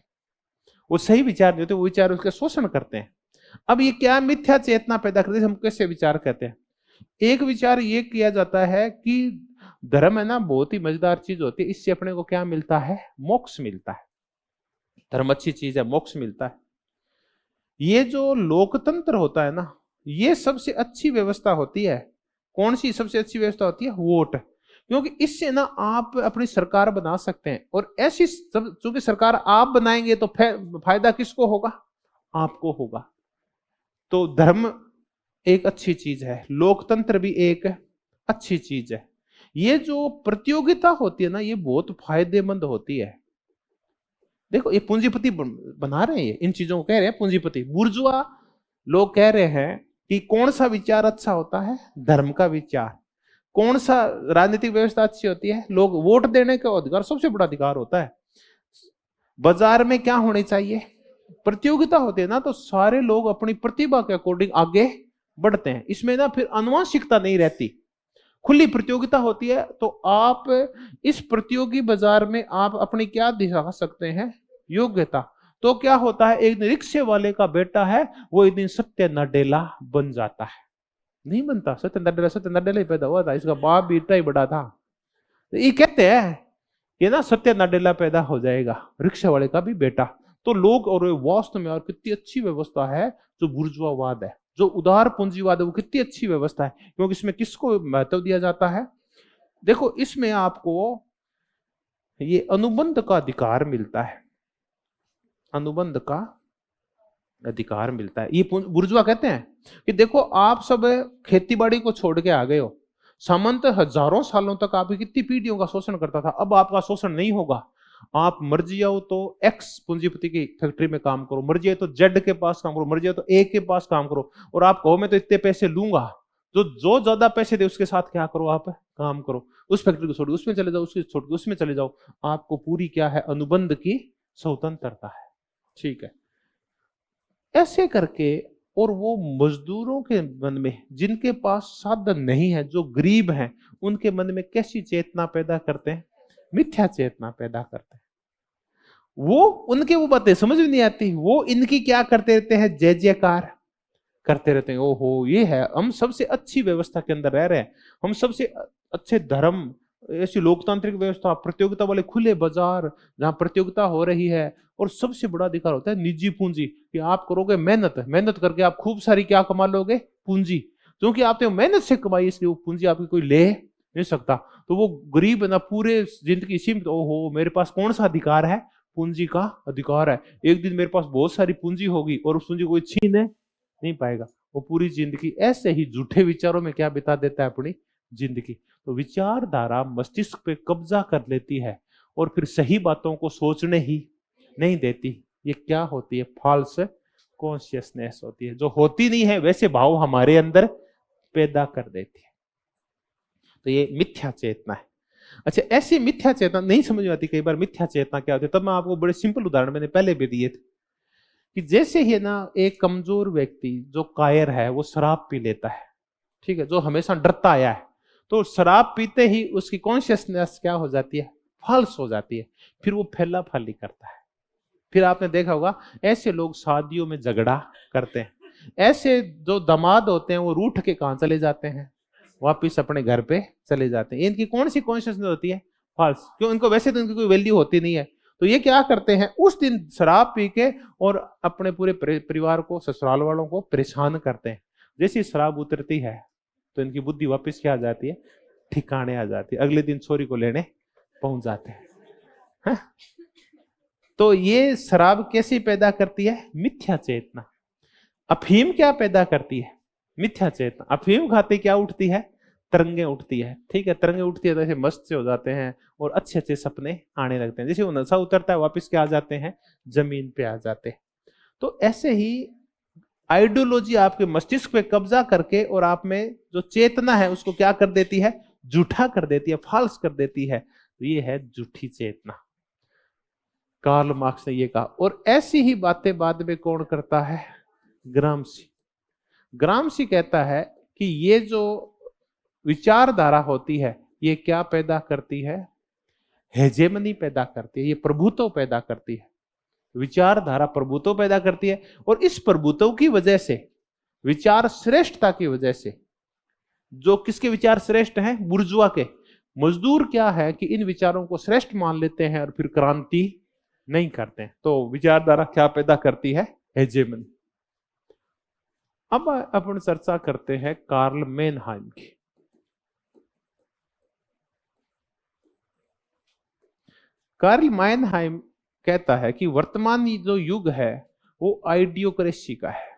वो सही विचार नहीं होते, वो विचार उसके शोषण करते हैं। अब ये क्या मिथ्या चेतना पैदा करते हैं, हम कैसे विचार कहते हैं। एक विचार ये किया जाता है कि धर्म है ना बहुत ही मजेदार चीज होती है, इससे अपने को क्या मिलता है, मोक्ष मिलता है, धर्म अच्छी चीज है, मोक्ष मिलता है। ये जो लोकतंत्र होता है ना, ये सबसे अच्छी व्यवस्था होती है। कौन सी सबसे अच्छी व्यवस्था होती है, वोट। क्योंकि इससे ना आप अपनी सरकार बना सकते हैं, और ऐसी चूंकि सरकार आप बनाएंगे तो फायदा किसको होगा, आपको होगा। तो धर्म एक अच्छी चीज है, लोकतंत्र भी एक अच्छी चीज है। ये जो प्रतियोगिता होती है ना, ये बहुत फायदेमंद होती है। देखो ये पूंजीपति बना रहे हैं, इन चीजों को कह रहे हैं पूंजीपति। बुर्जुआ लोग कह रहे हैं कि कौन सा विचार अच्छा होता है, धर्म का विचार। कौन सा राजनीतिक व्यवस्था अच्छी होती है, लोग वोट देने का अधिकार सबसे बड़ा अधिकार होता है। बाजार में क्या होनी चाहिए, प्रतियोगिता होती है ना, तो सारे लोग अपनी प्रतिभा के अकॉर्डिंग आगे बढ़ते हैं। इसमें ना फिर आनुवंशिकता नहीं रहती, खुली प्रतियोगिता होती है। तो आप इस प्रतियोगी बाजार में आप अपनी क्या दिखा सकते हैं, योग्यता। तो क्या होता है, एक दिन रिक्शे वाले का बेटा है, वो एक दिन सत्य नडेला बन जाता है। नहीं बनता, सत्य नडेला ही पैदा हुआ था, इसका बाप भी इतना ही बड़ा था। तो ये कहते हैं कि ना सत्य नडेला पैदा हो जाएगा, रिक्शा वाले का भी बेटा। तो लोग, और वास्तव में और कितनी अच्छी व्यवस्था है जो बुर्जुआवाद है, जो उदार पूंजीवाद है, वो कितनी अच्छी व्यवस्था है। क्योंकि इसमें किसको महत्व दिया जाता है, देखो इसमें आपको ये अनुबंध का अधिकार मिलता है, अनुबंध का अधिकार मिलता है। ये बुर्जुआ कहते हैं कि देखो आप सब खेती बाड़ी को छोड़ के आ गए हो, सामंत हजारों सालों तक आपकी कितनी पीढ़ियों का शोषण करता था, अब आपका शोषण नहीं होगा। आप मर जाओ तो एक्स पूंजीपति की फैक्ट्री में काम करो, मर जाए तो जेड के पास काम करो, मर जाए तो ए के पास काम करो, और आप कहो मैं तो इतने पैसे लूंगा, जो ज्यादा पैसे दे उसके साथ क्या करो, आप काम करो। उस फैक्ट्री को छोड़ उसमें चले जाओ, उसकी छोड़ उसमें चले जाओ, आपको पूरी क्या है, अनुबंध की स्वतंत्रता है। ठीक है, ऐसे करके। और वो मजदूरों के मन में, जिनके पास साधन नहीं है, जो गरीब हैं, उनके मन में कैसी चेतना पैदा करते हैं, मिथ्या चेतना पैदा करते हैं। वो उनके वो बातें समझ में नहीं आती, वो इनकी क्या करते रहते हैं, जय जयकार करते रहते हैं। ओहो ये है, हम सबसे अच्छी व्यवस्था के अंदर रह रहे हैं, हम सबसे अच्छे धर्म, ऐसी लोकतांत्रिक व्यवस्था, प्रतियोगिता वाले खुले बाजार जहां प्रतियोगिता हो रही है। और सबसे बड़ा अधिकार होता है निजी पूंजी, कि आप करोगे मेहनत, मेहनत करके आप खूब सारी क्या कमा लोगे, पूंजी। क्योंकि आपने मेहनत से कमाई, इसलिए वो पूंजी आपकी कोई ले नहीं सकता। तो वो गरीब ना पूरे जिंदगी सीमित, ओहो मेरे पास कौन सा अधिकार है, पूंजी का अधिकार है। एक दिन मेरे पास बहुत सारी पूंजी होगी और उस पूंजी कोई छीन नहीं पाएगा। वो पूरी जिंदगी ऐसे ही झूठे विचारों में क्या बिता देता है अपनी जिंदगी। तो विचारधारा मस्तिष्क पे कब्जा कर लेती है और फिर सही बातों को सोचने ही नहीं देती। ये क्या होती है, फॉल्स कॉन्शियसनेस होती है, जो होती नहीं है वैसे भाव हमारे अंदर पैदा कर देती है। तो ये मिथ्या चेतना है। अच्छा, ऐसी मिथ्या चेतना नहीं समझ में आती कई बार, मिथ्या चेतना क्या होती है। तब मैं आपको बड़े सिंपल उदाहरण मैंने पहले भी दिए थे, कि जैसे ही ना एक कमजोर व्यक्ति जो कायर है, वो शराब पी लेता है, ठीक है, जो हमेशा डरता आया है, तो शराब पीते ही उसकी कॉन्शियसनेस क्या हो जाती है, फॉल्स हो जाती है। फिर वो फैला फैली करता है। फिर आपने देखा होगा ऐसे लोग शादियों में झगड़ा करते हैं, ऐसे जो दामाद होते हैं वो रूठ के कहां चले जाते हैं, वापिस अपने घर पे चले जाते हैं। इनकी कौन सी कॉन्शियसनेस होती है, फॉल्स। क्यों, इनको वैसे तो इनकी कोई वैल्यू होती नहीं है। तो ये क्या करते हैं, उस दिन शराब पी के और अपने पूरे परिवार को, ससुराल वालों को परेशान करते हैं। जैसी शराब उतरती है तो इनकी बुद्धि वापस क्या आ जाती है, ठिकाने आ जाती है। अगले दिन छोरी को लेने पहुंच जाते हैं। तो ये शराब कैसी पैदा करती है? मिथ्या चेतना। अफीम क्या पैदा करती है? मिथ्या चेतना। अफीम खाते क्या उठती है? तरंगे उठती है। ठीक है, तरंगे उठती है तो ऐसे मस्त से हो जाते हैं और अच्छे अच्छे सपने आने लगते हैं। जैसे वो नशा उतरता है वापस क्या आ जाते हैं? जमीन पे आ जाते हैं। तो ऐसे ही आइडियोलॉजी आपके मस्तिष्क पे कब्जा करके और आप में जो चेतना है उसको क्या कर देती है? झूठा कर देती है, फॉल्स कर देती है। तो ये है झूठी चेतना। कार्ल मार्क्स ने ये कहा। और ऐसी ही बातें बाद में कौन करता है? ग्रामसी। ग्रामसी कहता है कि ये जो विचारधारा होती है ये क्या पैदा करती है? हेजेमनी पैदा करती है, ये प्रभुत्व पैदा करती है। विचारधारा प्रभुत्व पैदा करती है और इस प्रभुत्व की वजह से, विचार श्रेष्ठता की वजह से, जो किसके विचार श्रेष्ठ हैं? बुर्जुआ के। मजदूर क्या है कि इन विचारों को श्रेष्ठ मान लेते हैं और फिर क्रांति नहीं करते हैं। तो विचारधारा क्या पैदा करती है? हेजेमनी। अब अपन चर्चा करते हैं कार्ल मेनहाइम की। कार्ल मेनहाइम कहता है कि वर्तमान जो युग है वो आइडियोक्रेसी का है।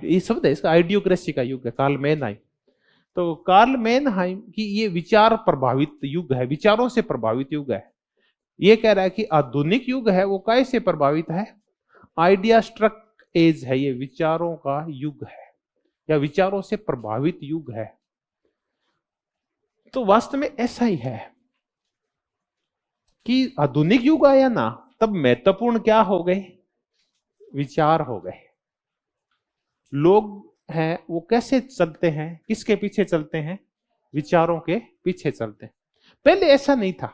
ये शब्द है इसका, आइडियोक्रेसी का युग है कार्ल मेनहाइम। तो कार्ल मेनहाइम की ये विचार प्रभावित युग है, विचारों से प्रभावित युग है। ये कह रहा है कि आधुनिक युग है वो कैसे प्रभावित है? आइडिया स्ट्रक एज है, ये विचारों का युग है या विचारों से प्रभावित युग है। तो वास्तव में ऐसा ही है कि आधुनिक युग आया ना, तब महत्वपूर्ण क्या हो गए? विचार हो गए। लोग हैं वो कैसे चलते हैं? किसके पीछे चलते हैं? विचारों के पीछे चलते हैं। पहले ऐसा नहीं था,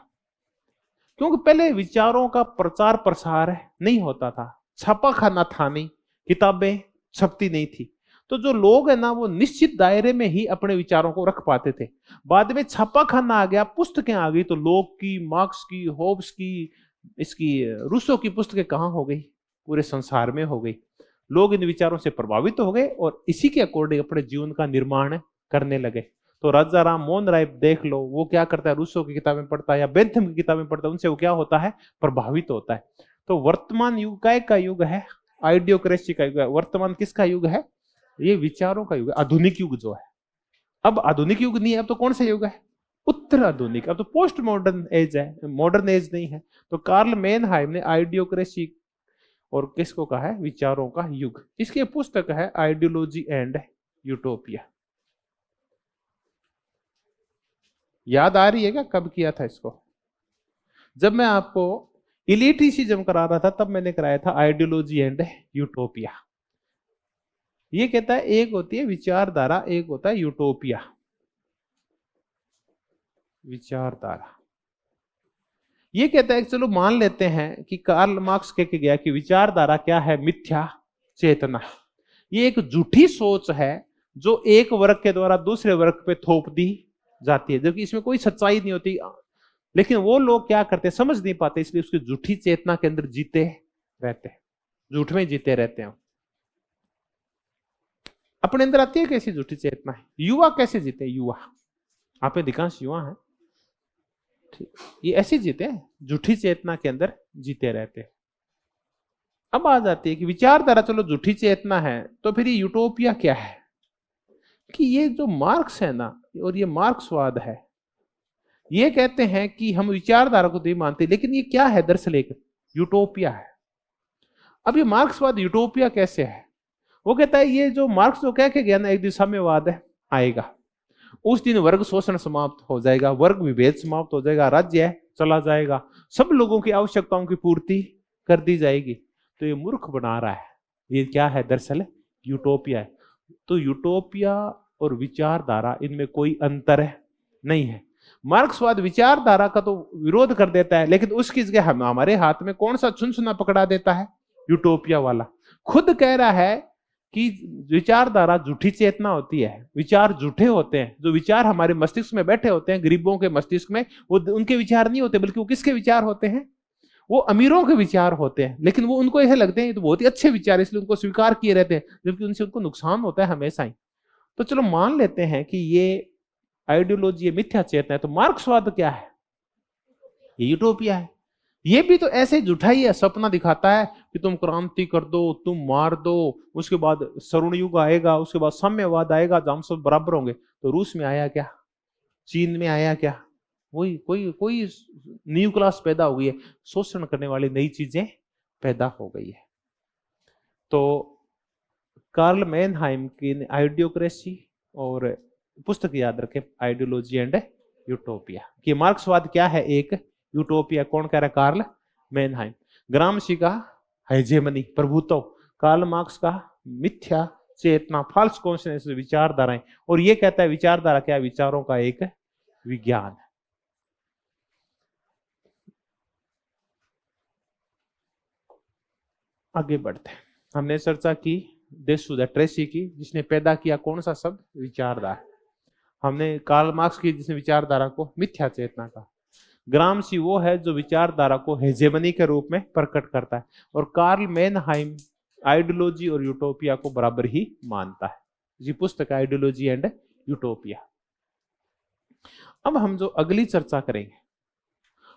क्योंकि पहले विचारों का प्रचार प्रसार नहीं होता था, छापा खाना था नहीं, किताबें छपती नहीं थी। तो जो लोग है ना वो निश्चित दायरे में ही अपने विचारों को रख पाते थे। बाद में छापा खाना आ गया, पुस्तकें आ गई, तो लोग की, मार्क्स की, होब्स की, इसकी रूसो की पुस्तकें कहाँ हो गई? पूरे संसार में हो गई। लोग इन विचारों से प्रभावित हो गए और इसी के अकॉर्डिंग अपने जीवन का निर्माण करने लगे। तो राजा राम मोहन राय देख लो, वो क्या करता है? रूसो की किताबें पढ़ता है या बेंथम की किताबें पढ़ता है, उनसे वो क्या होता है? प्रभावित होता है। तो वर्तमान युग का युग है आइडियोक्रेसी का युग है। वर्तमान किसका युग है? ये विचारों का युग है, आधुनिक युग जो है। अब आधुनिक युग नहीं है, अब तो कौन सा युग है? उत्तर आधुनिक। अब तो पोस्ट मॉडर्न एज है, मॉडर्न एज नहीं है। तो कार्ल मेनहाइम ने आइडियोक्रेसी और किसको कहा है? विचारों का युग। इसकी पुस्तक है आइडियोलॉजी एंड यूटोपिया। याद आ रही है क्या कब किया था इसको? जब मैं आपको इलिटिसिज्म करा रहा था तब मैंने कराया था आइडियोलॉजी एंड यूटोपिया। ये कहता है एक होती है विचारधारा, एक होता है यूटोपिया। विचारधारा ये कहता है कि चलो मान लेते हैं कि कार्ल मार्क्स कह के गया कि विचारधारा क्या है? मिथ्या चेतना। ये एक झूठी सोच है जो एक वर्ग के द्वारा दूसरे वर्ग पे थोप दी जाती है, जबकि इसमें कोई सच्चाई नहीं होती। लेकिन वो लोग क्या करते हैं? समझ नहीं पाते, इसलिए उसकी झूठी चेतना के अंदर जीते रहते हैं, झूठ में जीते रहते हैं। अपने अंदर आती है कैसी झूठी चेतना है? युवा कैसे जीते? युवा, आप में अधिकांश युवा हैं, ये ऐसे जीते हैं, झूठी चेतना के अंदर जीते रहते हैं। अब आ जाती है कि विचारधारा चलो झूठी चेतना है, तो फिर ये यूटोपिया क्या है? कि ये जो मार्क्स है ना, और ये मार्क्सवाद है, ये कहते हैं कि हम विचारधारा को नहीं मानते, लेकिन ये क्या है? दरअसल एक यूटोपिया है। अब ये मार्क्सवाद यूटोपिया कैसे है? वो कहता है ये जो मार्क्स जो कह के गया ना, एक दिन साम्यवाद आएगा, उस दिन वर्ग शोषण समाप्त हो जाएगा, वर्ग विभेद समाप्त हो जाएगा, राज्य चला जाएगा, सब लोगों की आवश्यकताओं की पूर्ति कर दी जाएगी। तो ये मूर्ख बना रहा है। ये क्या है? दरअसल यूटोपिया है। तो यूटोपिया और विचारधारा, इनमें कोई अंतर नहीं है। मार्क्सवाद विचारधारा का तो विरोध कर देता है, लेकिन उसकी जगह हमारे हाथ में कौन सा चुनचुना पकड़ा देता है? यूटोपिया वाला। खुद कह रहा है कि विचारधारा झूठी चेतना होती है, विचार झूठे होते हैं। जो विचार हमारे मस्तिष्क में बैठे होते हैं, गरीबों के मस्तिष्क में, वो उनके विचार नहीं होते, बल्कि वो किसके विचार होते हैं? वो अमीरों के विचार होते हैं। लेकिन वो उनको ऐसे लगते हैं तो बहुत ही अच्छे विचार, इसलिए उनको स्वीकार किए रहते हैं, जबकि उनसे उनको नुकसान होता है हमेशा ही। तो चलो मान लेते हैं कि ये आइडियोलॉजी मिथ्या चेतना है। तो मार्क्सवाद क्या है? ये यूटोपिया है। ये भी तो ऐसे झूठा ही है, सपना दिखाता है कि तुम क्रांति कर दो, तुम मार दो, उसके बाद स्वर्ण युग आएगा, उसके बाद साम्यवाद आएगा जहां हम सब बराबर होंगे। तो रूस में आया क्या, चीन में आया क्या, वही कोई कोई न्यू क्लास पैदा हो गई है, शोषण करने वाली नई चीजें पैदा हो गई है। तो कार्ल मैनहाइम की आइडियोक्रेसी और पुस्तक याद रखें, आइडियोलॉजी एंड यूटोपिया, कि मार्क्सवाद क्या है, एक यूटोपिया। कौन कह रहा है, कार्ल मैनहाइम। ग्रामशी का हेजेमनी, प्रभुत्व। कार्ल मार्क्स का मिथ्या चेतना, फॉल्स कॉन्शियसनेस, विचारधाराएं। और ये कहता है विचारधारा क्या, विचारों का एक विज्ञान। आगे बढ़ते हैं। हमने चर्चा की देशुदा ट्रेसी की, जिसने पैदा किया कौन सा शब्द, विचारधारा। हमने कार्ल मार्क्स की, जिसने विचारधारा को मिथ्या चेतना का। ग्रामशी वो है जो विचारधारा को हेजेमनी के रूप में प्रकट करता है। और कार्ल मैनहाइम आइडियोलॉजी और यूटोपिया को बराबर ही मानता है। जी पुस्तक आइडियोलॉजी एंड यूटोपिया। अब हम जो अगली चर्चा करेंगे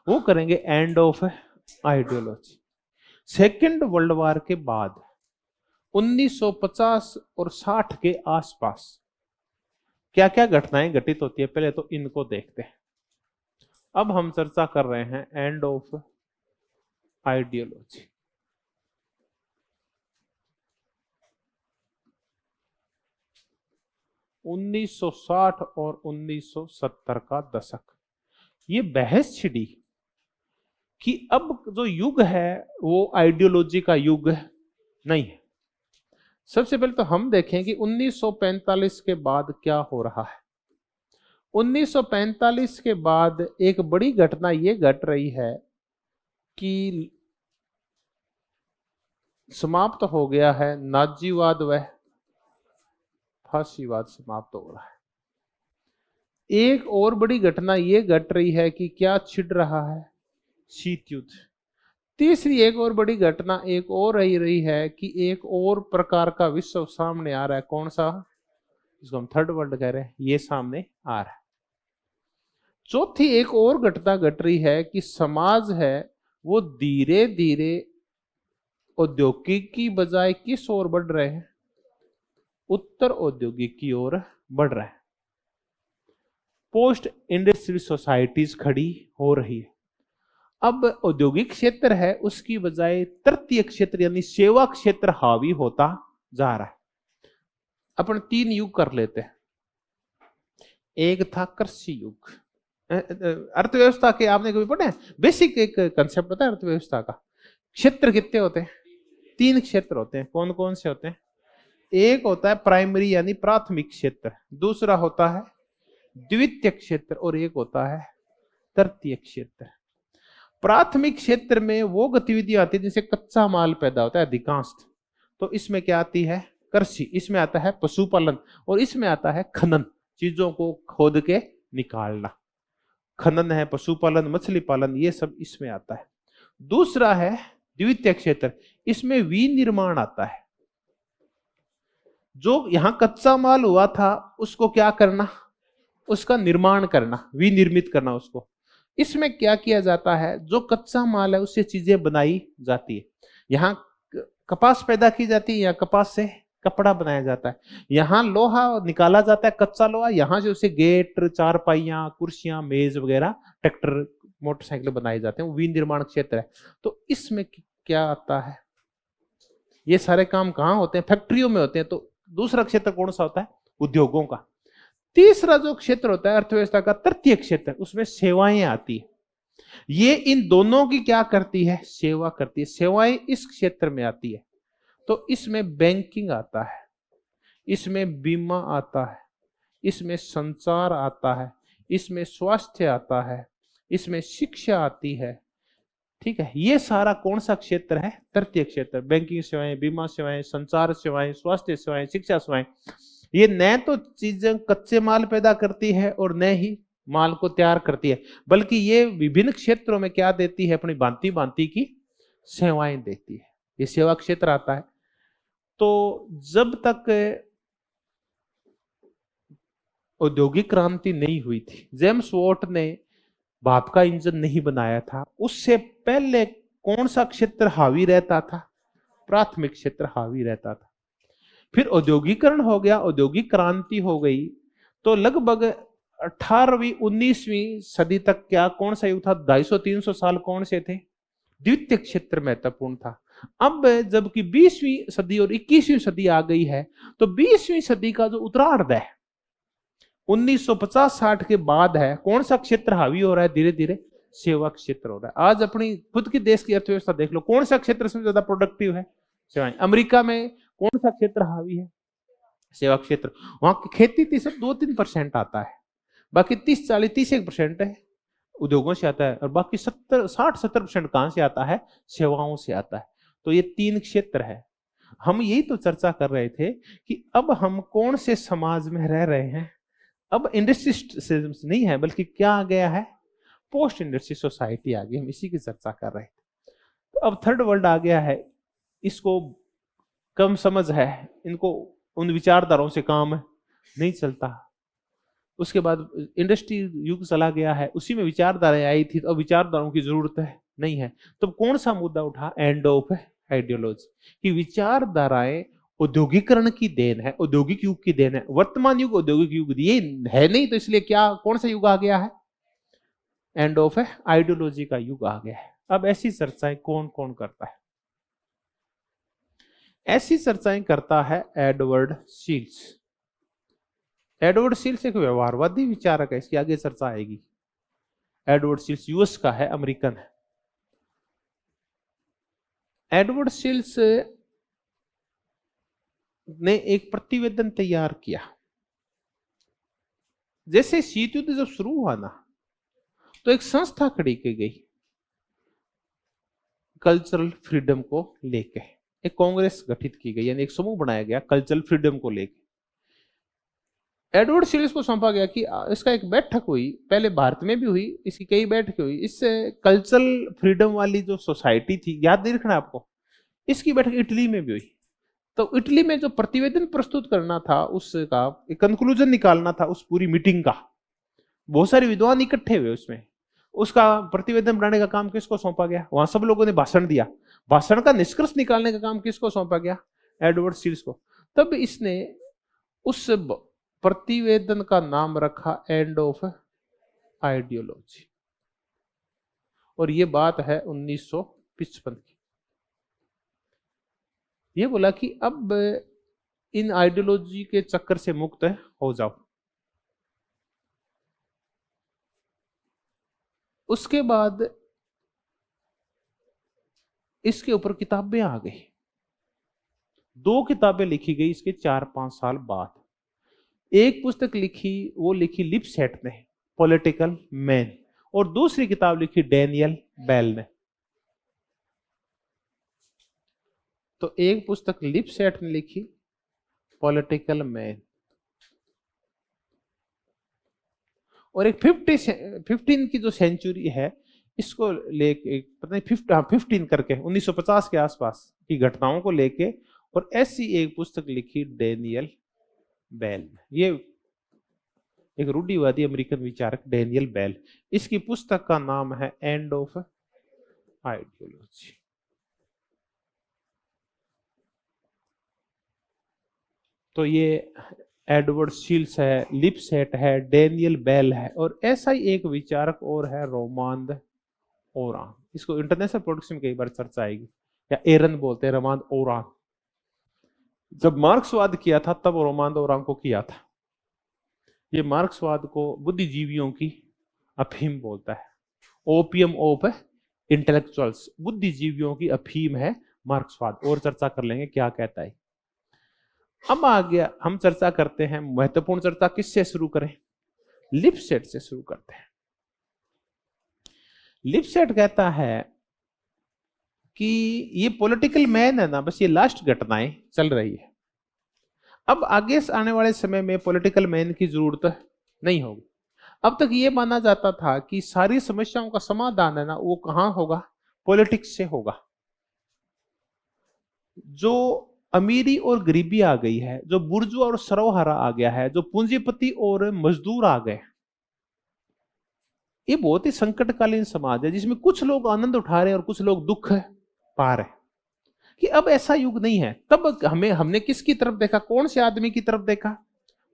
वो करेंगे and of ideology. Second world war के बाद 1950 और 60 के आसपास क्या क्या घटनाएं घटित होती है, पहले तो इनको देखते हैं। अब हम चर्चा कर रहे हैं एंड ऑफ आइडियोलॉजी। (1960) और 1970 का दशक, ये बहस छिड़ी कि अब जो युग है वो आइडियोलॉजी का युग नहीं है। सबसे पहले तो हम देखें कि 1945 के बाद क्या हो रहा है। 1945 के बाद एक बड़ी घटना ये घट रही है कि समाप्त हो गया है नाजीवाद व फासीवाद, समाप्त हो रहा है। एक और बड़ी घटना ये घट रही है कि क्या छिड़ रहा है, शीत युद्ध। तीसरी एक और बड़ी घटना एक और रही है कि एक और प्रकार का विश्व सामने आ रहा है। कौन सा, जिसको हम थर्ड वर्ल्ड कह रहे हैं, ये सामने आ रहा है। चौथी एक और घटना घट रही है कि समाज है वो धीरे धीरे औद्योगिक की बजाय किस ओर बढ़ रहे हैं, उत्तर औद्योगिक की ओर बढ़ रहा है। पोस्ट इंडस्ट्रियल सोसाइटीज खड़ी हो रही है। अब औद्योगिक क्षेत्र है उसकी बजाय तृतीय क्षेत्र यानी सेवा क्षेत्र हावी होता जा रहा है। अपन 3 युग कर लेते हैं। एक था कृषि युग। अर्थव्यवस्था के आपने कभी पढ़े, बेसिक एक कंसेप्ट होता है अर्थव्यवस्था का। क्षेत्र कितने होते हैं, 3 क्षेत्र होते हैं। कौन कौन से होते हैं, एक होता है प्राइमरी यानी प्राथमिक क्षेत्र, दूसरा होता है द्वितीय क्षेत्र और एक होता है तृतीय क्षेत्र। प्राथमिक क्षेत्र में वो गतिविधियां आती है जिससे कच्चा माल पैदा होता है अधिकांश। तो इसमें क्या आती है, कृषि, इसमें आता है पशुपालन और इसमें आता है खनन, चीजों को खोद के निकालना। खनन है, पशुपालन, मछली पालन, ये सब इसमें आता है। दूसरा है द्वितीय क्षेत्र, इसमें विनिर्माण आता है। जो यहां कच्चा माल हुआ था उसको क्या करना, उसका निर्माण करना, विनिर्मित करना उसको। इसमें क्या किया जाता है, जो कच्चा माल है उससे चीजें बनाई जाती है। यहाँ कपास पैदा की जाती है, या कपास से कपड़ा बनाया जाता है। यहाँ लोहा निकाला जाता है, कच्चा लोहा, यहाँ से उसे गेट, चारपाइयां, कुर्सियां, मेज वगैरह, ट्रैक्टर, मोटरसाइकिल बनाए जाते हैं। वो विनिर्माण क्षेत्र है। तो इसमें क्या आता है, ये सारे काम कहाँ होते हैं, फैक्ट्रियों में होते हैं। तो दूसरा क्षेत्र कौन सा होता है, उद्योगों का। तीसरा जो क्षेत्र होता है अर्थव्यवस्था का, तृतीय क्षेत्र, उसमें सेवाएं आती है। ये इन दोनों की क्या करती है, सेवा करती है। सेवाएं इस क्षेत्र में आती है। तो इसमें बैंकिंग आता है, इसमें बीमा आता है, इसमें संचार आता है, इसमें स्वास्थ्य आता है, इसमें शिक्षा आती है। ठीक है, ये सारा कौन सा क्षेत्र है, तृतीय क्षेत्र। बैंकिंग सेवाएं, बीमा सेवाएं, संचार सेवाएं, स्वास्थ्य सेवाएं, शिक्षा सेवाएं। ये न तो चीजें कच्चे माल पैदा करती है और न ही माल को तैयार करती है, बल्कि ये विभिन्न क्षेत्रों में क्या देती है, अपनी भांति भांति की सेवाएं देती है। ये सेवा क्षेत्र आता है। तो जब तक औद्योगिक क्रांति नहीं हुई थी, जेम्स वॉट ने भाप का इंजन नहीं बनाया था, उससे पहले कौन सा क्षेत्र हावी रहता था? प्राथमिक क्षेत्र हावी रहता था। फिर औद्योगिकरण हो गया, औद्योगिक क्रांति हो गई, तो लगभग 18वीं 19वीं सदी तक क्या कौन सा युग था? 250-300 साल कौन से थे? द्वितीय क्षेत्र महत्वपूर्ण था। अब जबकि 20वीं सदी और 21वीं सदी आ गई है, तो 20वीं सदी का जो उत्तरार्ध है 1950-60 के बाद है, कौन सा क्षेत्र हावी हो रहा है? धीरे धीरे सेवा क्षेत्र हो रहा है। आज अपनी खुद की देश की अर्थव्यवस्था देख लो, कौन सा क्षेत्र सबसे ज्यादा प्रोडक्टिव है? सेवाएं। अमेरिका में कौन सा क्षेत्र हावी है? सेवा क्षेत्र। वहां की खेती थी सब 2-3% आता है, बाकी 30-40-31% है उद्योगों से आता है, और बाकी 70-60-70% कहां से आता है? सेवाओं से आता है। तो ये 3 क्षेत्र है। हम यही तो चर्चा कर रहे थे कि अब हम कौन से समाज में रह रहे हैं। अब इंडस्ट्री सिस्टम नहीं है, बल्कि क्या आ गया है? पोस्ट इंडस्ट्री सोसाइटी आ गई। हम इसी की चर्चा कर रहे थे। तो अब थर्ड वर्ल्ड आ गया है, इसको कम समझ है, इनको उन विचारधाराओं से काम नहीं चलता। उसके बाद इंडस्ट्री युग चला गया है, उसी में विचारधाराएं आई थी, तो अब विचारधाराओं की जरूरत नहीं है। तो कौन सा मुद्दा उठा? एंड ऑफ आइडियोलॉजी, कि विचारधाराएं औद्योगिकरण की देन है, औद्योगिक युग की देन है। वर्तमान युग औद्योगिक युग ये है नहीं, तो इसलिए क्या कौन सा युग आ गया है? एंड ऑफ आइडियोलॉजी का युग आ गया है। अब ऐसी चर्चाएं कौन कौन करता है? ऐसी चर्चाएं करता है एडवर्ड शील्स। एडवर्ड शील्स एक व्यवहारवादी विचारक है, इसकी आगे चर्चा आएगी। एडवर्ड शील्स यूएस का है, अमेरिकन है। एडवर्ड शील्स ने एक प्रतिवेदन तैयार किया। जैसे शीत युद्ध जब शुरू हुआ ना, तो एक संस्था खड़ी की गई कल्चरल फ्रीडम को लेके, एक कांग्रेस गठित की गई, यानी एक समूह बनाया गया कल्चरल फ्रीडम को लेके। एडवर्ड शील्स को सौंपा गया कि इसका एक बैठक हुई, पहले भारत में भी हुई, इसकी कई बैठकें हुई। इससे कल्चरल फ्रीडम वाली जो सोसाइटी थी, याद नहीं रखना आपको, इसकी बैठक इटली में भी हुई। तो इटली में जो प्रतिवेदन प्रस्तुत करना था, उसका एक कंक्लूजन निकालना था उस पूरी मीटिंग का। बहुत सारे विद्वान इकट्ठे हुए उसमें, उसका प्रतिवेदन बनाने का काम किसको सौंपा गया? वहां सब लोगों ने भाषण दिया, भाषण का निष्कर्ष निकालने का काम किसको सौंपा गया? एडवर्ड शील्स को। तब इसने उस प्रतिवेदन का नाम रखा एंड ऑफ आइडियोलॉजी, और ये बात है 1955 की। ये बोला कि अब इन आइडियोलॉजी के चक्कर से मुक्त हो जाओ। उसके बाद इसके ऊपर किताबें आ गई, 2 किताबें लिखी गई इसके 4-5 साल बाद। एक पुस्तक लिखी, वो लिखी लिपसेट ने, पॉलिटिकल मैन, और दूसरी किताब लिखी डैनियल बेल ने। तो एक पुस्तक लिपसेट ने लिखी, पॉलिटिकल मैन, और एक 15 की जो सेंचुरी है, इसको लेके पता नहीं 15 करके 1950 के आसपास की घटनाओं को लेके, और ऐसी एक पुस्तक लिखी डैनियल बेल। ये एक रूढ़िवादी अमेरिकन विचारक डैनियल बेल, इसकी पुस्तक का नाम है एंड ऑफ आइडियोलॉजी। तो ये एडवर्ड शील्स है, लिपसेट है, डैनियल बेल है, और ऐसा ही एक विचारक और है, रोमांद ओरान। इसको इंटरनेशनल पॉलिटिक्स में कई बार चर्चा आएगी, या एरन बोलते हैं, रोमांद ओरान। जब मार्क्सवाद किया था तब रोमांद ओरान को किया था। ये मार्क्सवाद को बुद्धिजीवियों की अफीम बोलता है, ओपियम ऑफ इंटेलेक्चुअल्स, बुद्धिजीवियों की अफीम है मार्क्सवाद। और चर्चा कर लेंगे क्या कहता है। अब आ गया, हम चर्चा करते हैं, महत्वपूर्ण चर्चा किससे शुरू करें? लिपसेट से शुरू करते हैं। लिपसेट कहता है कि ये पॉलिटिकल मैन है ना, बस ये लास्ट घटनाएं चल रही है, अब आगे आने वाले समय में पॉलिटिकल मैन की जरूरत नहीं होगी। अब तक ये माना जाता था कि सारी समस्याओं का समाधान है ना, वो कहां होगा? पॉलिटिक्स से होगा। जो अमीरी और गरीबी आ गई है, जो बुर्जुआ और सर्वहारा आ गया है, जो पूंजीपति और मजदूर आ गए, ये बहुत ही संकटकालीन समाज है जिसमें कुछ लोग आनंद उठा रहे हैं और कुछ लोग दुख पा रहे हैं। कि अब ऐसा युग नहीं है। तब हमने किसकी तरफ देखा, कौन से आदमी की तरफ देखा?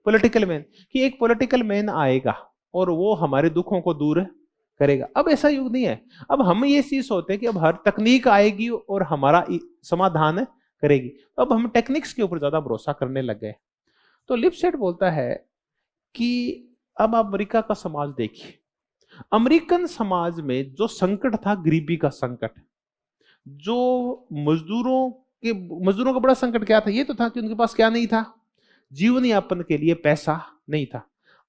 Political man. कि एक पॉलिटिकल मैन आएगा और वो हमारे दुखों को दूर करेगा। अब ऐसा युग नहीं है। अब हम ये चीज सोचते हैं कि अब हर तकनीक आएगी और हमारा समाधान करेगी। अब हम टेक्निक्स के ऊपर ज्यादा भरोसा करने लग गए। तो लिपसेट बोलता है कि अब आप अमेरिका का समाज देखिए। अमेरिकन समाज में जो संकट था, गरीबी का संकट, जो मजदूरों का बड़ा संकट क्या था? ये तो था कि उनके पास क्या नहीं था? जीवन यापन के लिए पैसा नहीं था।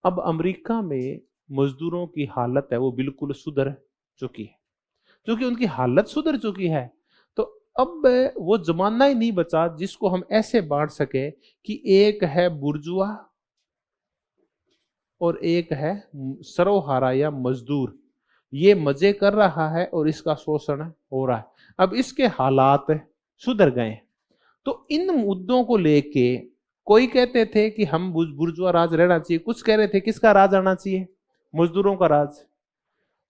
अब अमेरिका में मजदूरों की हालत है वो बिल्कुल सुधर चुकी है। क्योंकि उनकी हालत सुधर चुकी है तो अब वो जमाना ही नहीं बचा जिसको हम ऐसे बांट सके कि एक है बुर्जुआ और एक है सरोहारा या मजदूर। ये मजे कर रहा है और इसका शोषण हो रहा है। अब इसके हालात सुधर गए। तो इन मुद्दों को लेके कोई कहते थे कि हम बुर्जुआ राज रहना चाहिए, कुछ कह रहे थे किसका राज आना चाहिए? मजदूरों का राज।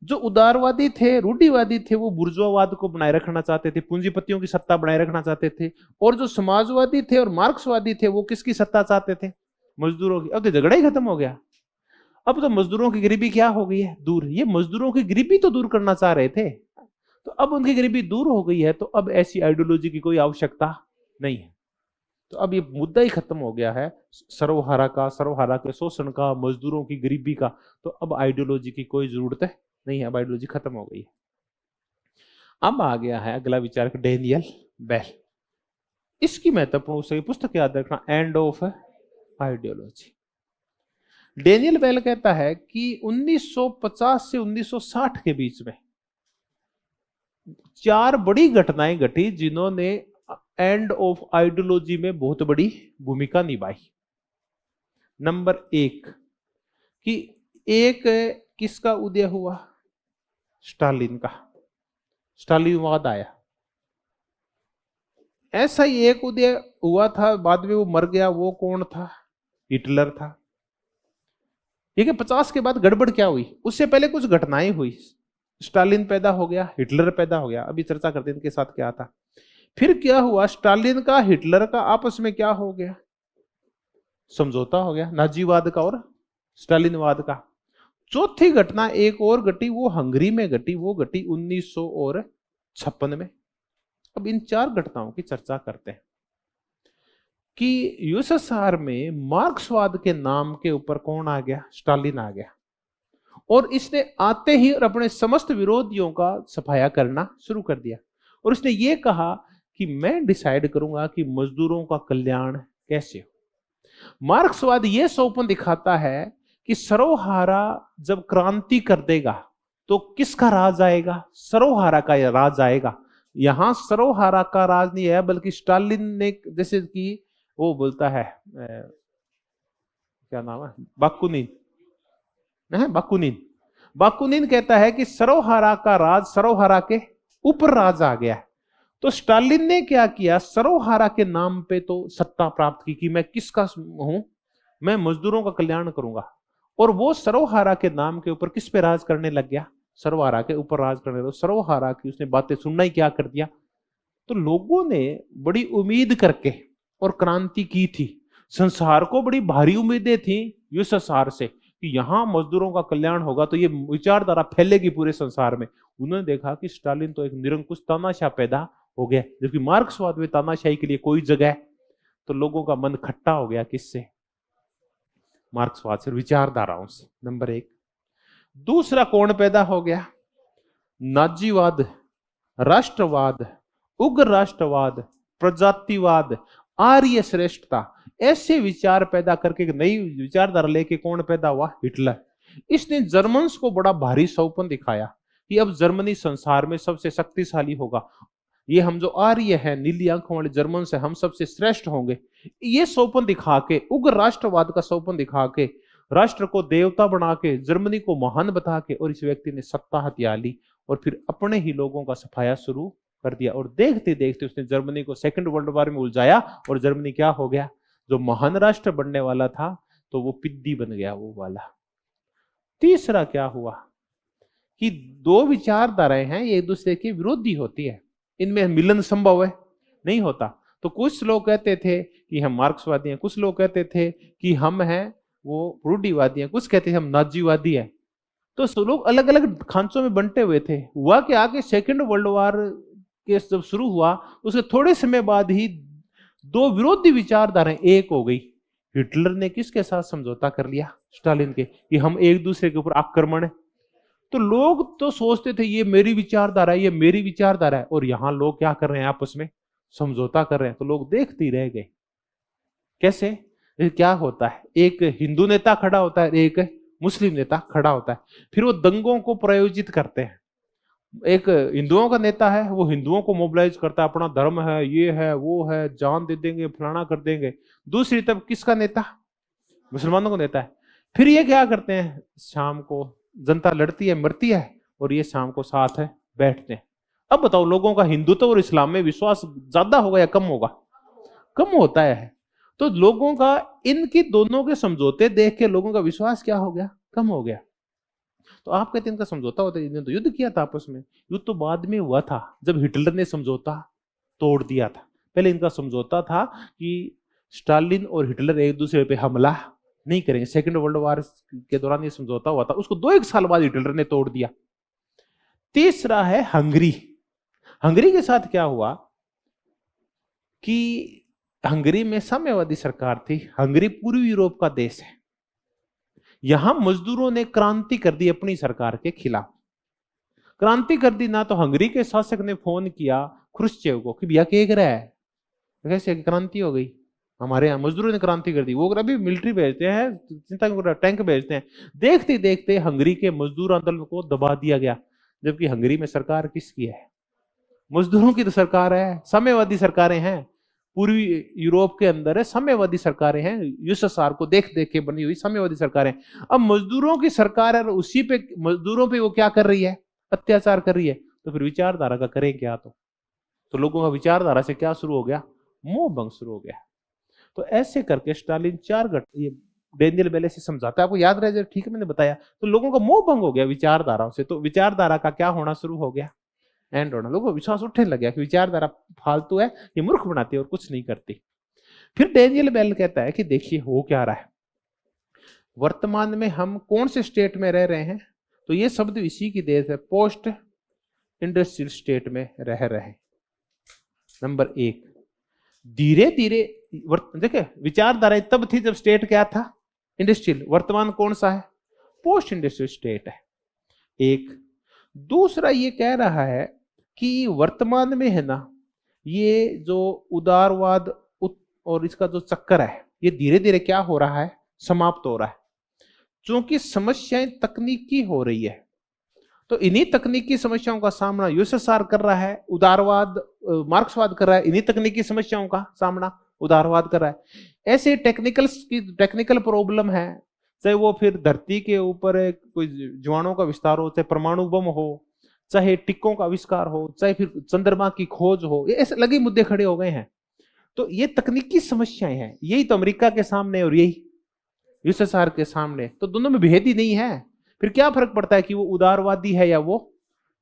जो उदारवादी थे, रूढ़िवादी थे, वो बुर्जुआवाद को बनाए रखना चाहते थे, पूंजीपतियों की सत्ता बनाए रखना चाहते थे। और जो समाजवादी थे और मार्क्सवादी थे वो किसकी सत्ता चाहते थे? मजदूरों की। अब तो झगड़ा ही खत्म हो गया। अब तो मजदूरों की गरीबी क्या हो गई है? दूर। ये मजदूरों की गरीबी तो दूर करना चाह रहे थे, तो अब उनकी गरीबी दूर हो गई है। तो अब ऐसी आइडियोलॉजी की कोई आवश्यकता नहीं है। तो अब ये मुद्दा ही खत्म हो गया है सर्वहारा के शोषण का, मजदूरों की गरीबी का। तो अब आइडियोलॉजी की कोई जरूरत नहीं है। अब आइडियोलॉजी खत्म हो गई है। अब आ गया है अगला विचारक डेनियल बेल। इसकी महत्वपूर्ण पुस्तक याद रखना, end of ideology. Daniel Bell कहता है कि 1950 से 1960 के बीच में 4 बड़ी घटनाएं घटी जिन्होंने एंड ऑफ आइडियोलॉजी में बहुत बड़ी भूमिका निभाई। नंबर 1 कि एक किसका उदय हुआ? स्टालिन का। स्टालिनवाद आया। ऐसा ही एक उदय हुआ था, बाद में वो मर गया। वो कौन था? हिटलर था। ठीक है। 50 के बाद गड़बड़ क्या हुई? उससे पहले कुछ घटनाएं हुई। स्टालिन पैदा हो गया, हिटलर पैदा हो गया। अभी चर्चा करते हैं इनके साथ क्या था। फिर क्या हुआ? स्टालिन का हिटलर का आपस में क्या हो गया? समझौता हो गया, नाजीवाद का और स्टालिनवाद का। चौथी घटना एक और घटी, वो हंगरी में घटी। वो घटी 1956 में। अब इन 4 घटनाओं की चर्चा करते हैं कि यूएसएसआर में मार्क्सवाद के नाम के ऊपर कौन आ गया? स्टालिन आ गया। और इसने आते ही और अपने समस्त विरोधियों का सफाया करना शुरू कर दिया। और इसने ये कहा कि मैं डिसाइड करूंगा कि मजदूरों का कल्याण कैसे हो। मार्क्सवाद ये स्वप्न दिखाता है कि सरोहारा जब क्रांति कर देगा तो किसका राज आएगा? सरोहारा का राज आएगा। यहां सरोहारा का राज नहीं है, बल्कि स्टालिन ने, जैसे कि वो बोलता है क्या नाम है, बाकुनिन है, बाकुनिन कहता है कि सरोहारा का राज, सरोहारा के ऊपर राज आ गया है। तो स्टालिन ने क्या किया? सरोहारा के नाम पे तो सत्ता प्राप्त की कि मैं किसका हूं? मैं मजदूरों का कल्याण करूंगा। और वो सरोहारा के नाम के ऊपर किस पे राज करने लग गया? सरोहारा के ऊपर राज करने लगा। सरोहारा की उसने बातें सुनना ही क्या कर दिया। तो लोगों ने बड़ी उम्मीद करके और क्रांति की थी। संसार को बड़ी भारी उम्मीदें थी यूएसएसआर से कि यहां मजदूरों का कल्याण होगा तो ये विचारधारा फैलेगी पूरे संसार में। उन्होंने देखा कि स्टालिन तो एक निरंकुश तानाशाह पैदा हो गया, जबकि मार्क्सवाद में तानाशाही के लिए कोई जगह। तो लोगों का मन खट्टा हो गया किससे? मार्क्सवाद से, विचारधाराओं से। नंबर 1। दूसरा कौन पैदा हो गया? नाजीवाद, राष्ट्रवाद, उग्र राष्ट्रवाद, प्रजातिवाद, आर्य श्रेष्ठता। ऐसे विचार पैदा करके एक नई विचारधारा लेके कौन पैदा हुआ? हिटलर। इसने जर्मन्स को बड़ा भारी स्वप्न दिखाया कि अब जर्मनी संसार में सबसे शक्तिशाली होगा। ये हम जो आर्य हैं, नीली आंखों वाले जर्मन से हम सबसे श्रेष्ठ होंगे। ये स्वप्न दिखा के, उग्र राष्ट्रवाद का स्वप्न दिखा के, राष्ट्र को देवता बना के, जर्मनी को महान बता के, और इस व्यक्ति ने सत्ता हथिया ली और फिर अपने ही लोगों का सफाया शुरू कर दिया। और देखते देखते उसने जर्मनी को सेकंड वर्ल्ड वॉर में उलझाया और जर्मनी क्या हो गया? जो महान राष्ट्र बनने वाला था तो वो पिद्दी बन गया, वो वाला। तीसरा क्या हुआ? कि दो विचारधाराएं हैं, ये एक दूसरे के विरोधी होती है, इनमें मिलन संभव है नहीं होता। तो कुछ लोग कहते थे कि हम मार्क्सवादी हैं, कुछ लोग कहते थे कि हम हैं वो रूढ़िवादी हैं, कुछ कहते थे हम नाजीवादी हैं। तो सब लोग अलग अलग खांचों में बंटे हुए थे। हुआ कि आगे सेकेंड वर्ल्ड वॉर के जब शुरू हुआ, उसके थोड़े समय बाद ही दो विरोधी विचारधाराएं एक हो गई। हिटलर ने किसके साथ समझौता कर लिया? स्टालिन के, कि हम एक दूसरे के ऊपर आक्रमण है। तो लोग तो सोचते थे ये मेरी विचारधारा है, ये मेरी विचारधारा है, और यहां लोग क्या कर रहे हैं? आपस में समझौता कर रहे हैं। तो लोग देखते ही रह गए कैसे ये क्या होता है। एक हिंदू नेता खड़ा होता है, एक मुस्लिम नेता खड़ा होता है, फिर वो दंगों को प्रायोजित करते हैं। एक हिंदुओं का नेता है, वो हिंदुओं को मोबिलाइज करता है, अपना धर्म है, ये है, वो है, जान दे देंगे, फलाना कर देंगे। दूसरी तरफ किसका नेता? मुसलमानों को नेता है। फिर ये क्या करते हैं? शाम को जनता लड़ती है, मरती है, और ये शाम को साथ है बैठते हैं। अब बताओ, लोगों का हिंदुत्व और इस्लाम में विश्वास ज्यादा होगा या कम होगा? कम होता है। तो लोगों का इनकी दोनों के समझौते देख के लोगों का विश्वास क्या हो गया? कम हो गया। तो आप कहते हैं इनका समझौता होता है, इन्होंने तो युद्ध किया था आपस में। युद्ध तो बाद में हुआ था, जब हिटलर ने समझौता तोड़ दिया था। पहले इनका समझौता था कि स्टालिन और हिटलर एक दूसरे पे हमला नहीं करेंगे। सेकेंड वर्ल्ड वॉर के दौरान ये समझौता हुआ था, उसको 2-1 साल बाद हिटलर ने तोड़ दिया। तीसरा है हंगरी। हंगरी के साथ क्या हुआ कि हंगरी में साम्यवादी सरकार थी। हंगरी पूर्वी यूरोप का देश है। यहां मजदूरों ने क्रांति कर दी अपनी सरकार के खिलाफ। क्रांति कर दी ना, तो हंगरी के शासक ने फोन किया क्रुश्चेव को कि भैया क्या कर रहा है, कैसे क्रांति हो गई, हमारे यहाँ मजदूरों ने क्रांति कर दी। वो अभी मिलिट्री भेजते हैं, चिंता क्यों कर रहा है, टैंक भेजते हैं। देखते देखते हंगरी के मजदूर आंदोलन को दबा दिया गया। जबकि हंगरी में सरकार किसकी है? मजदूरों की तो सरकार है, साम्यवादी सरकारें हैं। पूर्वी यूरोप के अंदर है, साम्यवादी सरकारें हैं, यूएसएसआर को देख देख के बनी हुई साम्यवादी सरकारें। अब मजदूरों की सरकार है, उसी पे मजदूरों पे वो क्या कर रही है? अत्याचार कर रही है। तो फिर विचारधारा का करें क्या? तो लोगों का विचारधारा से क्या शुरू हो गया? मोह भंग शुरू हो गया। तो ऐसे करके स्टालिन ये डेनियल बेले से समझाता है, आपको याद रहे, ठीक है मैंने बताया। तो लोगों का मोह भंग हो गया विचारधाराओं से। तो विचारधारा का क्या होना शुरू हो गया? एंड होना। लोगों को विश्वास उठने लग गया कि विचारधारा फालतू है, ये मूर्ख बनाती है और कुछ नहीं करती। फिर डेनियल बेल कहता है कि देखिए हो क्या रहा है, वर्तमान में हम कौन से स्टेट में रह रहे हैं? तो ये शब्द इसी की देश है, पोस्ट इंडस्ट्रियल स्टेट में रह रहे। नंबर 1, धीरे धीरे देखे विचारधारा तब थी जब स्टेट क्या था? इंडस्ट्रियल। वर्तमान कौन सा है? पोस्ट इंडस्ट्रियल स्टेट है। एक दूसरा ये कह रहा है कि वर्तमान में है ना, ये जो उदारवाद और इसका जो चक्कर है, ये धीरे धीरे क्या हो रहा है? समाप्त हो रहा है। क्योंकि समस्याएं तकनीकी हो रही है, तो इन्हीं तकनीकी समस्याओं का सामना यूएसएसआर कर रहा है, उदारवाद मार्क्सवाद कर रहा है, इन्हीं तकनीकी समस्याओं का सामना उदारवाद कर रहा है। ऐसे टेक्निकल प्रॉब्लम है, चाहे वो फिर धरती के ऊपर कोई जीवाणुओं का विस्तार हो, चाहे परमाणु बम हो, चाहे टिक्कों का आविष्कार हो, चाहे फिर चंद्रमा की खोज हो, ये ऐसे लगे मुद्दे खड़े हो गए हैं। तो ये तकनीकी समस्याएं हैं, यही तो अमेरिका के सामने और यही यूएसएसआर के सामने। तो दोनों में भेद ही नहीं है। फिर क्या फर्क पड़ता है कि वो उदारवादी है या वो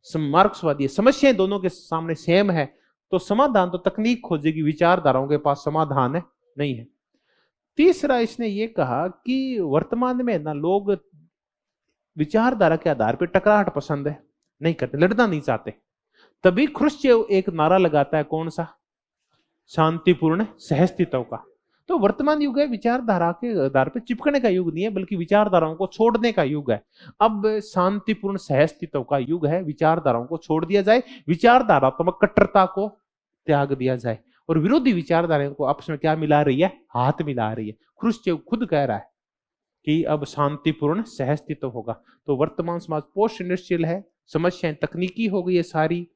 मार्क्सवादी है? समस्याएं दोनों के सामने सेम है। तो समाधान तो तकनीक खोजेगी, विचारधाराओं के पास समाधान है नहीं है। तीसरा इसने ये कहा कि वर्तमान में ना लोग विचारधारा के आधार पर टकराहट पसंद है नहीं करते, लड़ना नहीं चाहते। तभी ख्रुश्चेव एक नारा लगाता है, कौन सा? शांतिपूर्ण सहस्तित्व का। तो वर्तमान युग है विचारधारा के आधार पर चिपकने का युग नहीं है, बल्कि विचारधाराओं को छोड़ने का युग है। अब शांतिपूर्ण सहस्तित्व का युग है, विचारधाराओं को छोड़ दिया जाए, विचारधारात्मक कट्टरता को त्याग दिया जाए, और विरोधी विचारधाराओं को आपस में क्या मिला रही है? हाथ मिला रही है। ख्रुश्चेव खुद कह रहा है कि अब शांतिपूर्ण सहस्तित्व होगा। तो वर्तमान समाज पोस्ट इंडस्ट्रियल है, समस्याएं तकनीकी हो गई है सारी,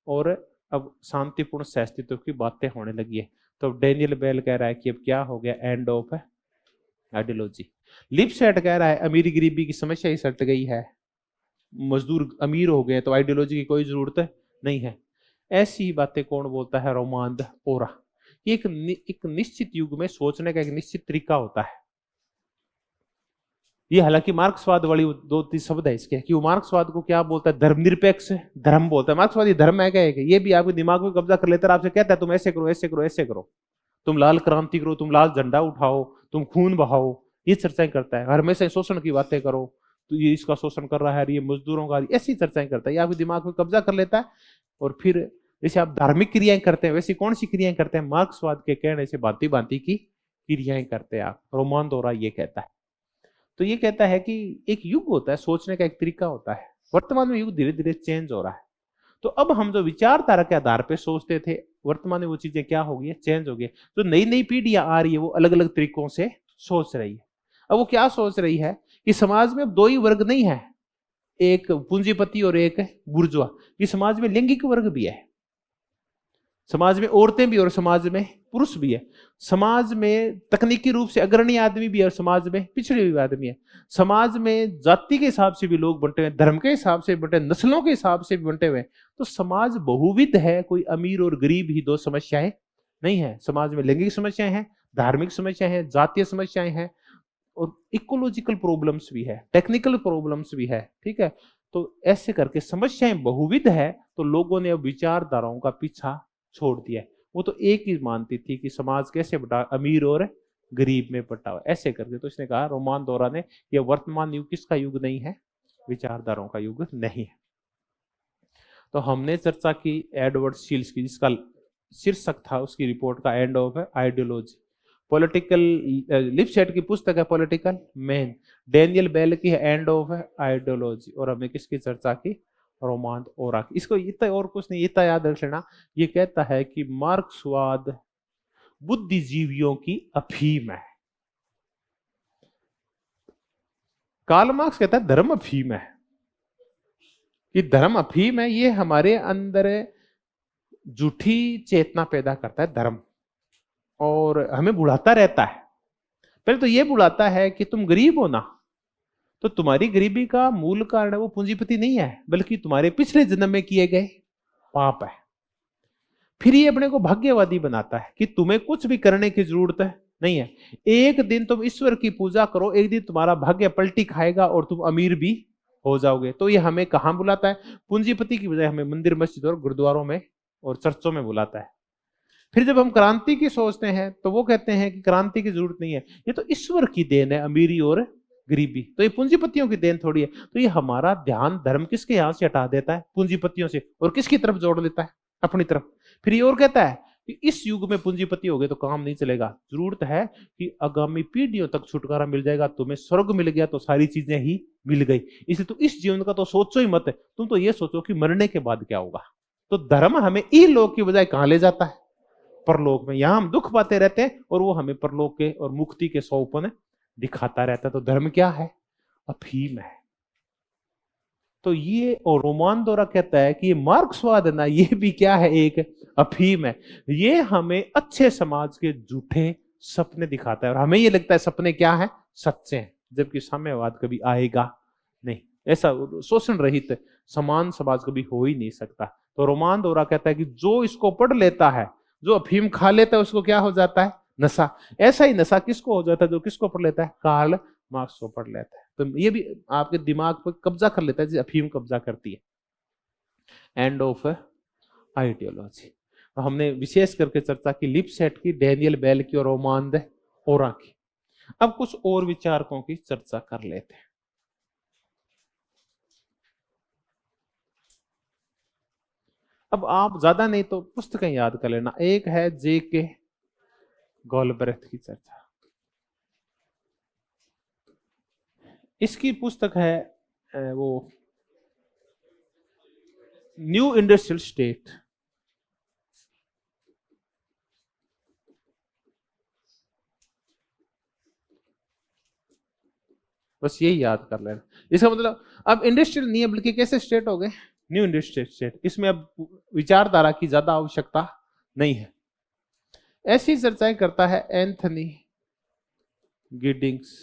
और अब शांतिपूर्ण सहस्तित्व की बातें होने लगी है। तो डेनियल बेल कह रहा है कि अब क्या हो गया? And of ideology. लिपसेट कह रहा है अमीरी गरीबी की समस्या ही सट गई है, मजदूर अमीर हो गए, तो आइडियोलॉजी की कोई जरूरत नहीं है। ऐसी बातें कौन बोलता है? रोमांद पोरा। एक निश्चित युग में सोचने का एक निश्चित तरीका होता है। ये हालांकि मार्क्सवाद वाली दो तीन शब्द है इसके, कि वो मार्क्सवाद को क्या बोलता है, धर्मनिरपेक्ष धर्म बोलता है। मार्क्सवादी धर्म है क्या है? ये भी आपके दिमाग में कब्जा कर लेता है, आपसे कहता है तुम ऐसे करो ऐसे करो ऐसे करो, तुम लाल क्रांति करो, तुम लाल झंडा उठाओ, तुम खून बहाओ, ये चर्चाएं करता है। हमेशा शोषण की बातें करो, तो ये इसका शोषण कर रहा है, ये मजदूरों का, ऐसी चर्चाएं करता है। ये आपके दिमाग में कब्जा कर लेता है। और फिर जैसे आप धार्मिक क्रियाएं करते हैं, वैसी कौन सी क्रियाएं करते हैं? मार्क्सवाद के कहने से भांति भांति की क्रियाएं करते हैं आप। रोमान दोहरा ये कहता है। तो ये कहता है कि एक युग होता है, सोचने का एक तरीका होता है। वर्तमान में युग धीरे धीरे चेंज हो रहा है। तो अब हम जो विचारधारा के आधार पे सोचते थे, वर्तमान में वो चीजें क्या हो गई है, चेंज हो गई। तो नई नई पीढ़ियां आ रही है, वो अलग अलग तरीकों से सोच रही है। अब वो क्या सोच रही है कि समाज में अब दो ही वर्ग नहीं है, एक पूंजीपति और एक बुर्जुआ। ये समाज में लैंगिक वर्ग भी है, समाज में औरतें भी और समाज में पुरुष भी है, समाज में तकनीकी रूप से अग्रणी आदमी भी है और समाज में पिछड़े हुए आदमी है, समाज में जाति के हिसाब से भी लोग बंटे हुए, धर्म के हिसाब से बंटे, नस्लों के हिसाब से भी बंटे हुए। तो समाज बहुविध है, कोई अमीर और गरीब ही दो समस्याएं नहीं है। समाज में लैंगिक समस्याएं हैं, धार्मिक समस्याएं हैं, जातीय समस्याएं हैं, और इकोलॉजिकल प्रॉब्लम्स भी है, टेक्निकल प्रॉब्लम्स भी है। ठीक है, तो ऐसे करके समस्याएं बहुविध है। तो लोगों ने अब विचारधाराओं का पीछा छोड़ दिया है। वो तो एक ही मानती थी कि समाज कैसे बटा, अमीर और गरीब में बटा हुआ, ऐसे करके। तो इसने कहा, रोमान दोहरा ने, यह वर्तमान युग किसका युग नहीं है? विचारधाराओं का युग नहीं है। तो हमने चर्चा की एडवर्ड शील्स की, जिसका शीर्षक था उसकी रिपोर्ट का and of ideology. Political Lipset की पुस्तक है पॉलिटिकल मैन। डेनियल बेल की है एंड ऑफ आइडियोलॉजी। और हमने किसकी चर्चा की? रोमान दोहरा की। इसको इतना और कुछ नहीं, इतना याद रख लेना, ये कहता है कि मार्क्सवाद बुद्धिजीवियों की अफीम है। कार्ल मार्क्स कहता है धर्म अफीम है, कि धर्म अफीम है। ये हमारे अंदर झूठी चेतना पैदा करता है धर्म, और हमें बुढ़ाता रहता है। पहले तो ये बुढ़ाता है कि तुम गरीब हो ना, तो तुम्हारी गरीबी का मूल कारण है वो पूंजीपति नहीं है, बल्कि तुम्हारे पिछले जन्म में किए गए पाप है। फिर ये अपने को भाग्यवादी बनाता है कि तुम्हें कुछ भी करने की जरूरत नहीं है। एक दिन तुम ईश्वर की पूजा करो, एक दिन तुम्हारा भाग्य पलटी खाएगा और तुम अमीर भी हो जाओगे। तो ये हमें कहां बुलाता है? पूंजीपति की बजाय हमें मंदिर, मस्जिद और गुरुद्वारों में और चर्चों में बुलाता है। फिर जब हम क्रांति की सोचते हैं तो वो कहते हैं कि क्रांति की जरूरत नहीं है, ये तो ईश्वर की देन है, अमीरी और गरीबी, तो ये पूंजीपतियों की देन थोड़ी है। तो ये हमारा ध्यान धर्म किसके यहां से हटा देता है? पूंजीपतियों से, और किसकी तरफ जोड़ लेता है? अपनी तरफ। फिर ये और कहता है कि इस युग में पूंजीपति हो गए तो काम नहीं चलेगा, जरूरत है कि आगामी पीढ़ियों तक छुटकारा मिल जाएगा। तुम्हें स्वर्ग मिल गया तो सारी चीजें ही मिल गई, इसलिए तो इस जीवन का तो सोचो ही मत, तुम तो ये सोचो कि मरने के बाद क्या होगा। तो धर्म हमें इहलोक की बजाय कहां ले जाता है? परलोक में। यहां हम दुख पाते रहते हैं और वो हमें परलोक के और मुक्ति के सौपन दिखाता रहता है। तो धर्म क्या है? अफीम है। तो ये, और रोमान दोहरा कहता है कि ये मार्क्सवाद है ना, ये भी क्या है? एक अफीम है। ये हमें अच्छे समाज के झूठे सपने दिखाता है, और हमें ये लगता है सपने क्या है? सच्चे हैं, जबकि साम्यवाद कभी आएगा नहीं। ऐसा शोषण रहित समान समाज कभी हो ही नहीं सकता। तो रोमान दोहरा कहता है कि जो इसको पढ़ लेता है, जो अफीम खा लेता है, उसको क्या हो जाता है? नशा। ऐसा ही नशा किसको हो जाता है? जो किसको पढ़ लेता है? कार्ल मार्क्स को पढ़ लेता है। तो ये भी आपके दिमाग पर कब्जा कर लेता है, जैसे अफीम कब्जा करती है। And of ideology. तो हमने विशेष करके चर्चा की लिपसेट की, डेनियल बेल की और रोमान दोहरा की। अब कुछ और विचारकों की चर्चा कर लेते हैं। अब आप ज्यादा नहीं तो पुस्तकें याद कर लेना। एक है जे.के. गॉलब्रेथ की चर्चा, इसकी पुस्तक है वो न्यू इंडस्ट्रियल स्टेट। बस यही याद कर लेना। इसका मतलब अब इंडस्ट्रियल नहीं है, बल्कि कैसे स्टेट हो गए? New industrial state. इसमें अब विचारधारा की ज्यादा आवश्यकता नहीं है। ऐसी चर्चाएं करता है एंथनी गिडिंग्स।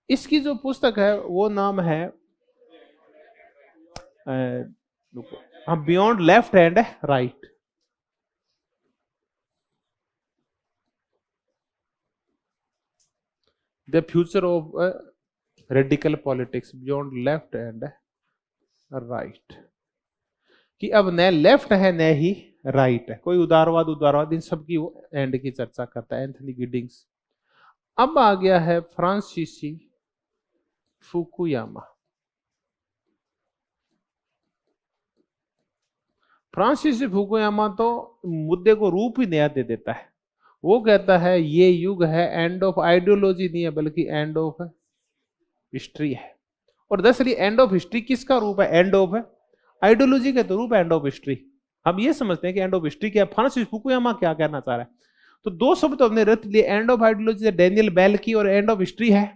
इसकी जो पुस्तक है वो नाम है beyond left and right. The future of radical politics beyond left and right, कि अब न लेफ्ट है न ही राइट है, कोई उदारवाद उदारवाद इन सब की वो एंड की चर्चा करता है, एंथनी गिडिंग्स। अब आ गया है फ्रांसीसी फुकुयामा। फ्रांसीसी फुकुयामा तो मुद्दे को रूप ही नया दे देता है। वो कहता है ये युग है एंड ऑफ आइडियोलॉजी नहीं है बल्कि एंड ऑफ हिस्ट्री है। और दरअसल एंड ऑफ हिस्ट्री किसका रूप है? एंड ऑफ आइडियोलॉजी के तो रूप एंड ऑफ हिस्ट्री। हम ये समझते हैं कि एंड ऑफ हिस्ट्री क्या है, फ्रांसिस फुकुयामा क्या कहना चाह रहा है। तो दो शब्द हमने रट लिए, end of ideology Daniel Bell की और एंड ऑफ हिस्ट्री है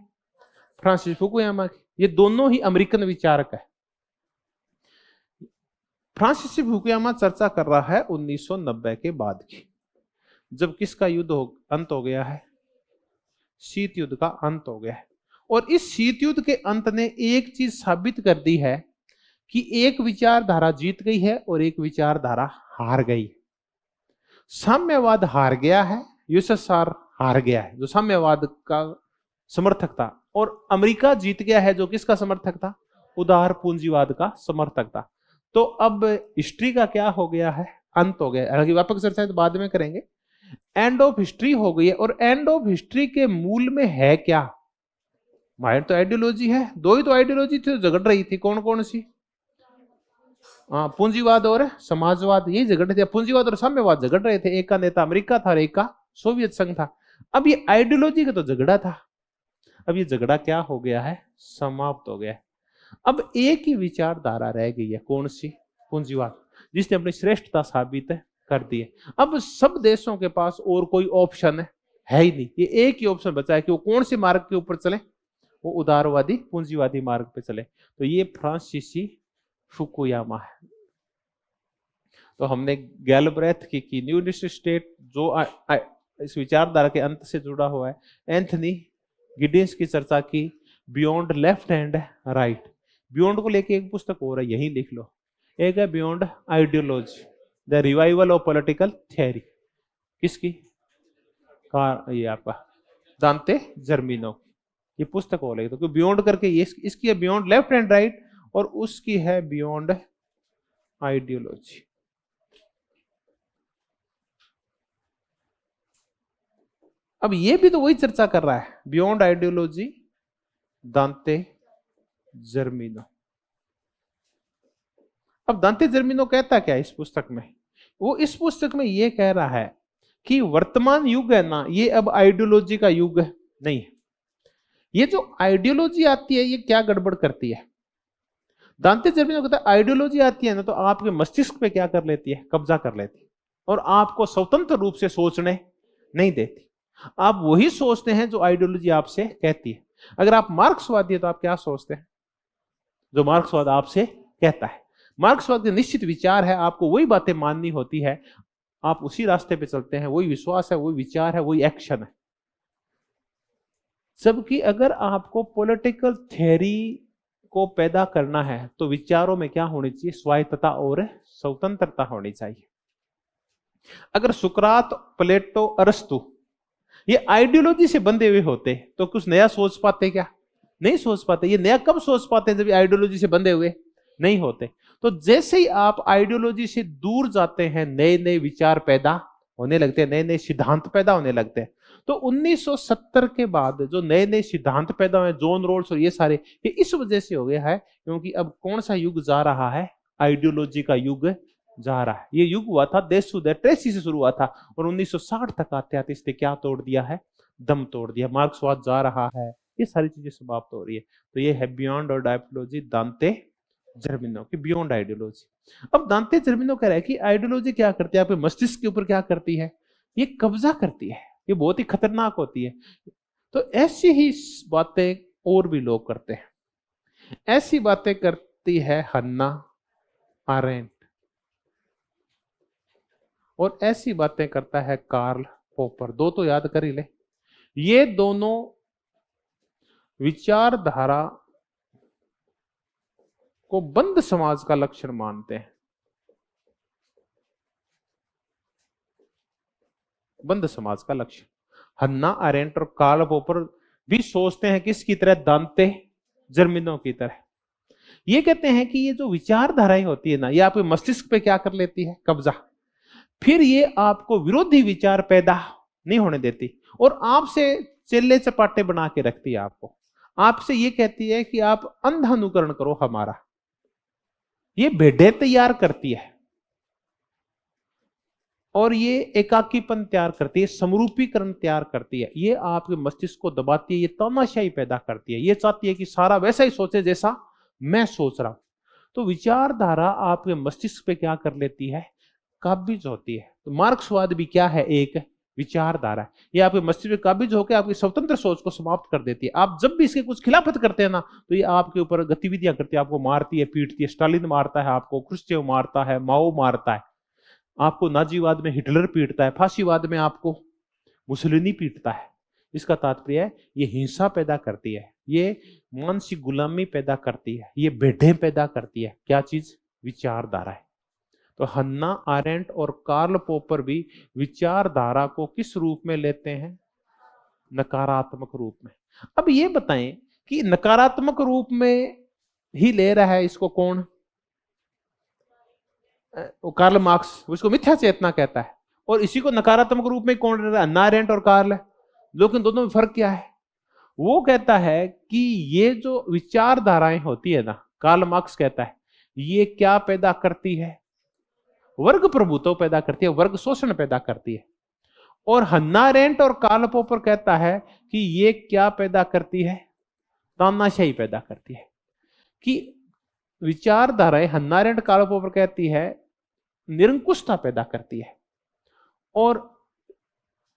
फ्रांसिस फुकुयामा की। ये दोनों ही अमेरिकन विचारक है। फ्रांसिस फुकुयामा चर्चा कर रहा है 1990 के बाद की, जब किसका युद्ध अंत हो गया है? शीत युद्ध का अंत हो गया है। और इस शीत युद्ध के अंत ने एक चीज साबित कर दी है कि एक विचारधारा जीत गई है और एक विचारधारा हार गई। साम्यवाद हार गया है, यूएसएसआर हार गया है जो साम्यवाद का समर्थक था, और अमेरिका जीत गया है जो किसका समर्थक था? उदार पूंजीवाद का समर्थक था। तो अब हिस्ट्री का क्या हो गया है? अंत हो गया। हालांकि व्यापक चर्चा तो बाद में करेंगे। एंड ऑफ हिस्ट्री हो गई है। और एंड ऑफ हिस्ट्री के मूल में है क्या? माइंड तो आइडियोलॉजी है। दो ही तो आइडियोलॉजी थी झगड़ रही थी, कौन कौन सी? पूंजीवाद और समाजवाद, यही झगड़ रहे थे। पूंजीवाद और साम्यवाद झगड़ रहे थे। एक का नेता अमेरिका था और एक का सोवियत संघ था। अब ये आइडियोलॉजी का तो झगड़ा था, अब ये झगड़ा क्या हो गया है? समाप्त हो गया है। अब एक ही विचारधारा रह गई है, कौन सी? पूंजीवाद, जिसने अपनी श्रेष्ठता साबित कर दी है। अब सब देशों के पास और कोई ऑप्शन है ही नहीं, ये एक ही ऑप्शन बचा है कि वो कौन से मार्ग के ऊपर चले? वो उदारवादी पूंजीवादी मार्ग पे चले। तो ये फ्रांसीसी फुकुयामा है। तो हमने गैलब्रेथ की न्यू स्टेट जो इस विचारधारा के अंत से जुड़ा हुआ है, एंथनी गिडिंग्स की चर्चा की, beyond left and right. Beyond को लेके एक पुस्तक और है, यही लिख लो। एक है beyond ideology, the revival of political theory. किसकी? ये आपका दांते जर्मिनो ये पुस्तक हो लेगी। तो बियॉन्ड करके ये इसकी है बियॉन्ड लेफ्ट एंड राइट, और उसकी है बियॉन्ड आइडियोलॉजी। अब ये भी तो वही चर्चा कर रहा है, बियॉन्ड आइडियोलॉजी दांते जर्मिनो। अब दांते जर्मिनो कहता क्या इस पुस्तक में? वो इस पुस्तक में ये कह रहा है कि वर्तमान युग है ना, ये अब आइडियोलॉजी का युग नहीं है। ये जो आइडियोलॉजी आती है ये क्या गड़बड़ करती है? दांते जर्मिनो कहता है आइडियोलॉजी आती है ना तो आपके मस्तिष्क पे क्या कर लेती है? कब्जा कर लेती है, और आपको स्वतंत्र रूप से सोचने नहीं देती। आप वही सोचते हैं जो आइडियोलॉजी आपसे कहती है। अगर आप मार्क्सवादी है तो आप क्या सोचते हैं? जो मार्क्सवाद आपसे कहता है। मार्क्सवाद के निश्चित विचार है, आपको वही बातें माननी होती है, आप उसी रास्ते पे चलते हैं, वही विश्वास है, वही विचार है, वही एक्शन है। जबकि अगर आपको पॉलिटिकल थ्योरी को पैदा करना है तो विचारों में क्या होनी चाहिए? स्वायत्तता और स्वतंत्रता होनी चाहिए। अगर सुकरात, प्लेटो, अरस्तु ये आइडियोलॉजी से बंधे हुए होते तो कुछ नया सोच पाते क्या? नहीं सोच पाते। ये नया कब सोच पाते हैं? जब आइडियोलॉजी से बंधे हुए नहीं होते। तो जैसे ही आप आइडियोलॉजी से दूर जाते हैं, नए नए विचार पैदा होने लगते हैं, नए नए सिद्धांत पैदा होने लगते हैं। तो 1970 के बाद जो नए नए सिद्धांत पैदा हुए, जॉन रोल्स और ये सारे, ये इस वजह से हो गया है क्योंकि अब कौन सा युग जा रहा है? आइडियोलॉजी का युग जा रहा है। ये युग हुआ था देशुदय ट्रेसी से शुरू हुआ था, और 1960 तक आते आते इसने क्या तोड़ दिया है? दम तोड़ दिया। मार्क्सवाद जा रहा है, ये सारी चीजें समाप्त हो रही है। तो ये है बियॉन्ड और आइडियोलॉजी दांते जर्मिनो की, बियॉन्ड आइडियोलॉजी। अब दांते जर्मिनो कह रहा है कि आइडियोलॉजी क्या करती है? आपके मस्तिष्क के ऊपर क्या करती है? ये कब्जा करती है, ये बहुत ही खतरनाक होती है। तो ऐसी ही बातें और भी लोग करते हैं। ऐसी बातें करती है हन्ना आरेंट, और ऐसी बातें करता है कार्ल पॉपर। दो तो याद कर ही ले। ये दोनों विचारधारा को बंद समाज का लक्षण मानते हैं। बंद समाज का लक्ष्य हन्ना अरेंट और कार्ल पॉपर भी सोचते हैं किसकी तरह, दांते जर्मिनों की तरह। ये कहते हैं कि ये जो विचारधाराएं होती है ना, ये आपके मस्तिष्क पे क्या कर लेती है, कब्जा। फिर ये आपको विरोधी विचार पैदा नहीं होने देती और आपसे चेले चपाटे बना के रखती है आपको। आपसे ये कहती है कि आप अंध अनुकरण करो हमारा। ये भेड़े तैयार करती है और ये एकाकीपन तैयार करती है, समरूपीकरण तैयार करती है, ये आपके मस्तिष्क को दबाती है, ये तानाशाही पैदा करती है। ये चाहती है कि सारा वैसा ही सोचे जैसा मैं सोच रहा हूं। तो विचारधारा आपके मस्तिष्क पे क्या कर लेती है, काबिज होती है। तो मार्क्सवाद भी क्या है, एक विचारधारा। ये आपके मस्तिष्क पे काबिज होकर आपकी स्वतंत्र सोच को समाप्त कर देती है। आप जब भी इसके कुछ खिलाफत करते हैं ना, तो ये आपके ऊपर गतिविधियां करती है, आपको मारती है, पीटती है। स्टालिन मारता है आपको, क्रुश्चेव मारता है, माओ मारता है आपको, नाजीवाद में हिटलर पीटता है, फांसीवाद में आपको मुसलिनी पीटता है। इसका तात्पर्य है ये हिंसा पैदा करती है, ये मानसिक गुलामी पैदा करती है, ये भेड़े पैदा करती है। क्या चीज, विचारधारा है। तो हन्ना आरेंट और कार्ल पॉपर भी विचारधारा को किस रूप में लेते हैं, नकारात्मक रूप में। अब ये बताएं कि नकारात्मक रूप में ही ले रहा है इसको कौन, कार्ल मार्क्स, उसको मिथ्या चेतना कहता है। और इसी को नकारात्मक रूप में कौन रहा है, हन्ना आरेंट और कार्ल। लेकिन दोनों में फर्क क्या है, वो कहता है कि ये जो विचारधाराएं होती है ना, कार्ल मार्क्स कहता है ये क्या पैदा करती है, वर्ग प्रभुत्व पैदा करती है, वर्ग शोषण पैदा करती है। और हन्ना आरेंट और कार्ल पॉपर कहता है कि ये क्या पैदा करती है, तानाशाही पैदा करती है। कि विचारधाराएं, हन्ना आरेंट कार्ल पॉपर कहती है निरंकुशता पैदा करती है, और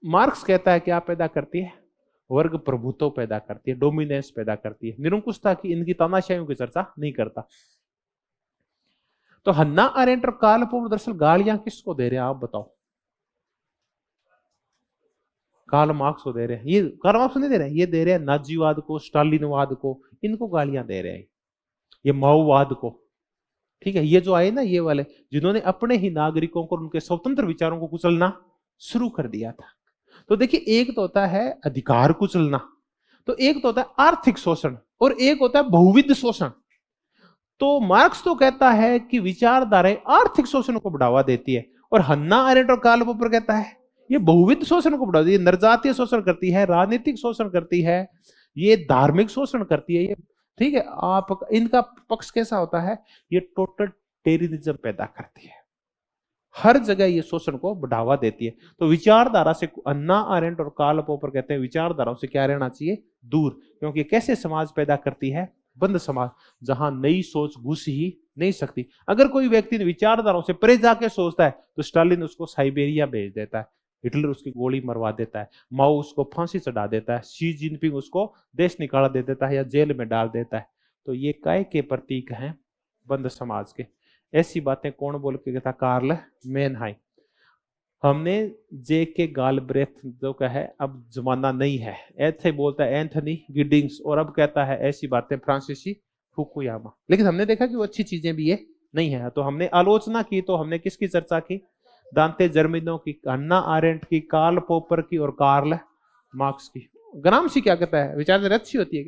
मार्क्स कहता है क्या पैदा करती है, वर्ग प्रभुत्व पैदा करती है, डोमिनेंस पैदा करती है। निरंकुशता की, इनकी तानाशाहियों की चर्चा नहीं करता। तो हन्ना आरेंट और कार्ल पॉपर दरअसल गालियां किसको दे रहे हैं, आप बताओ। कार्ल मार्क्स को दे रहे हैं। ये कार्ल मार्क्स नहीं दे रहे हैं, ये दे रहे हैं नाजीवाद को, स्टालिनवाद को, इनको गालियां दे रहे हैं, ये माओवाद को। ठीक है, ये जो आए ना, ये वाले जिन्होंने अपने ही नागरिकों को, उनके स्वतंत्र विचारों को कुचलना शुरू कर दिया था। तो देखिए, एक तो होता है अधिकार कुचलना, तो एक तो होता है आर्थिक शोषण, और एक होता है बहुविध शोषण। तो मार्क्स तो कहता है कि विचारधाराएं आर्थिक शोषण को बढ़ावा देती है, और हन्ना आरेंट और कार्ल पॉपर कहता है ये बहुविध शोषण को बढ़ावा देती है, नरजातीय शोषण करती है, राजनीतिक शोषण करती है, ये धार्मिक शोषण करती है। ये ठीक है, आप इनका पक्ष कैसा होता है, ये टोटल टेररिज्म पैदा करती है, हर जगह ये शोषण को बढ़ावा देती है। तो विचारधारा से, अन्ना आरेंट और कार्ल पॉपर कहते हैं विचारधाराओं से क्या रहना चाहिए, दूर। क्योंकि कैसे समाज पैदा करती है, बंद समाज, जहां नई सोच घुस ही नहीं सकती। अगर कोई व्यक्ति विचारधाराओं से परे जाके सोचता है तो स्टालिन उसको साइबेरिया भेज देता है, हिटलर उसकी गोली मरवा देता है, माओ उसको फांसी चढ़ा देता है, शी जिनपिंग उसको देश निकाल दे देता है या जेल में डाल देता है। तो ये काय के प्रतीक हैं, बंद समाज के। ऐसी बातें कौन बोल के था, कार्ल मेनहाइम। हमने जे के गालब्रेथ जो कहा है अब जमाना नहीं है, ऐसे बोलता है एंथनी गिडिंग्स, और अब कहता है ऐसी बातें फ्रांसीसी फुकुयामा। लेकिन हमने देखा कि वो अच्छी चीजें भी ये नहीं है। तो हमने आलोचना की, तो हमने किसकी चर्चा की, दांते जर्मिनो की, हन्ना आरेंट की, कार्ल पॉपर की और कार्ल मार्क्स की। ग्रामसी क्या कहता है, विचारधारा अच्छी होती है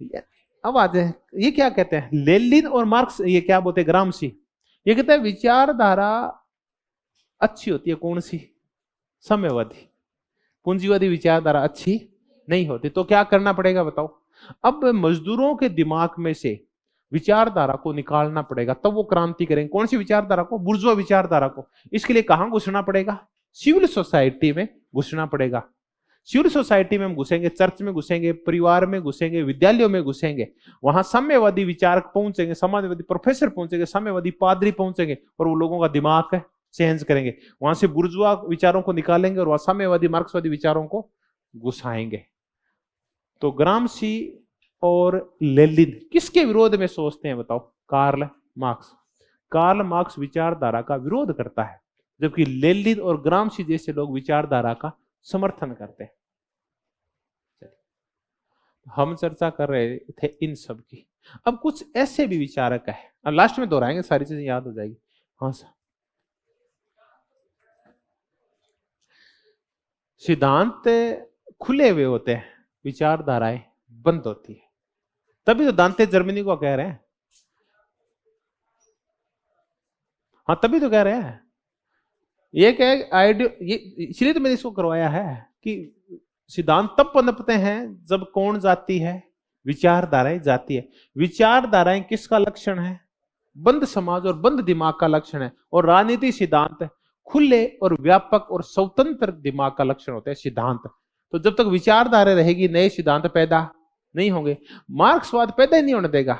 क्या। अब आते हैं, ये क्या कहते हैं, लेनिन और मार्क्स, ये क्या बोलते हैं, ग्रामसी ये कहते हैं विचारधारा अच्छी होती है, कौन सी, साम्यवादी। पूंजीवादी विचारधारा अच्छी नहीं होती। तो क्या करना पड़ेगा बताओ, अब मजदूरों के दिमाग में से विचारधारा को निकालना पड़ेगा, तब वो क्रांति करेंगे। कौन सी विचारधारा को, बुर्जुआ विचारधारा को। इसके लिए कहां घुसना पड़ेगा, सिविल सोसाइटी में घुसना पड़ेगा। सिविल सोसाइटी में हम घुसेंगे, चर्च में घुसेंगे, परिवार में घुसेंगे, विद्यालयों में घुसेंगे, वहां साम्यवादी विचारक पहुंचेंगे, समाजवादी प्रोफेसर पहुंचेंगे, साम्यवादी पादरी पहुंचेंगे, और वो लोगों का दिमाग चेंज करेंगे। वहां से बुर्जुआ विचारों को निकालेंगे और वहां साम्यवादी मार्क्सवादी विचारों को घुसाएंगे। तो ग्रामसी और लेनिन किसके विरोध में सोचते हैं बताओ, कार्ल मार्क्स। कार्ल मार्क्स विचारधारा का विरोध करता है, जबकि लेनिन और ग्रामसी जैसे लोग विचारधारा का समर्थन करते हैं। हम चर्चा कर रहे थे इन सब की। अब कुछ ऐसे भी विचारक है, अब लास्ट में दोहराएंगे, सारी चीजें याद हो जाएगी। हाँ सर, सिद्धांत खुले हुए होते हैं, विचारधाराएं बंद होती है। तभी तो दांते जर्मनी को कह रहे हैं, हाँ तभी तो कह रहे हैं ये क्या आइडियो, ये इसलिए तो मैंने इसको करवाया है कि सिद्धांत तब पनपते हैं जब कौन जाती है, विचारधाराएं जाती है। विचारधाराएं किसका लक्षण है? बंद समाज और बंद दिमाग का लक्षण है। और राजनीति सिद्धांत खुले और व्यापक और स्वतंत्र दिमाग का लक्षण होता है सिद्धांत। तो जब तक विचारधारा रहेगी नए सिद्धांत पैदा नहीं होंगे। मार्क्सवाद पैदा ही नहीं होने देगा।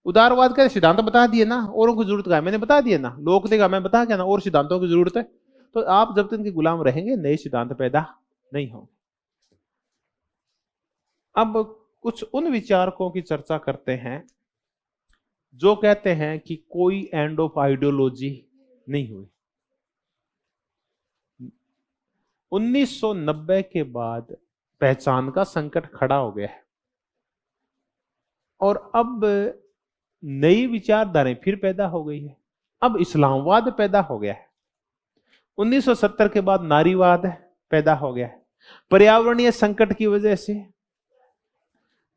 उदारवाद का सिद्धांत बता दिए ना, औरों की जरूरत का है मैंने बता दिया ना, लोक देगा मैं बता क्या ना, और सिद्धांतों की जरूरत है। तो आप जब तक इनके गुलाम रहेंगे नए सिद्धांत पैदा नहीं होंगे। अब कुछ उन विचारकों की चर्चा करते हैं जो कहते हैं कि कोई एंड ऑफ आइडियोलॉजी नहीं हुई। 1990 के बाद पहचान का संकट खड़ा हो गया है और अब नई विचारधाराएं फिर पैदा हो गई है। अब इस्लामवाद पैदा हो गया है। 1970 के बाद नारीवाद पैदा हो गया है। पर्यावरणीय संकट की वजह से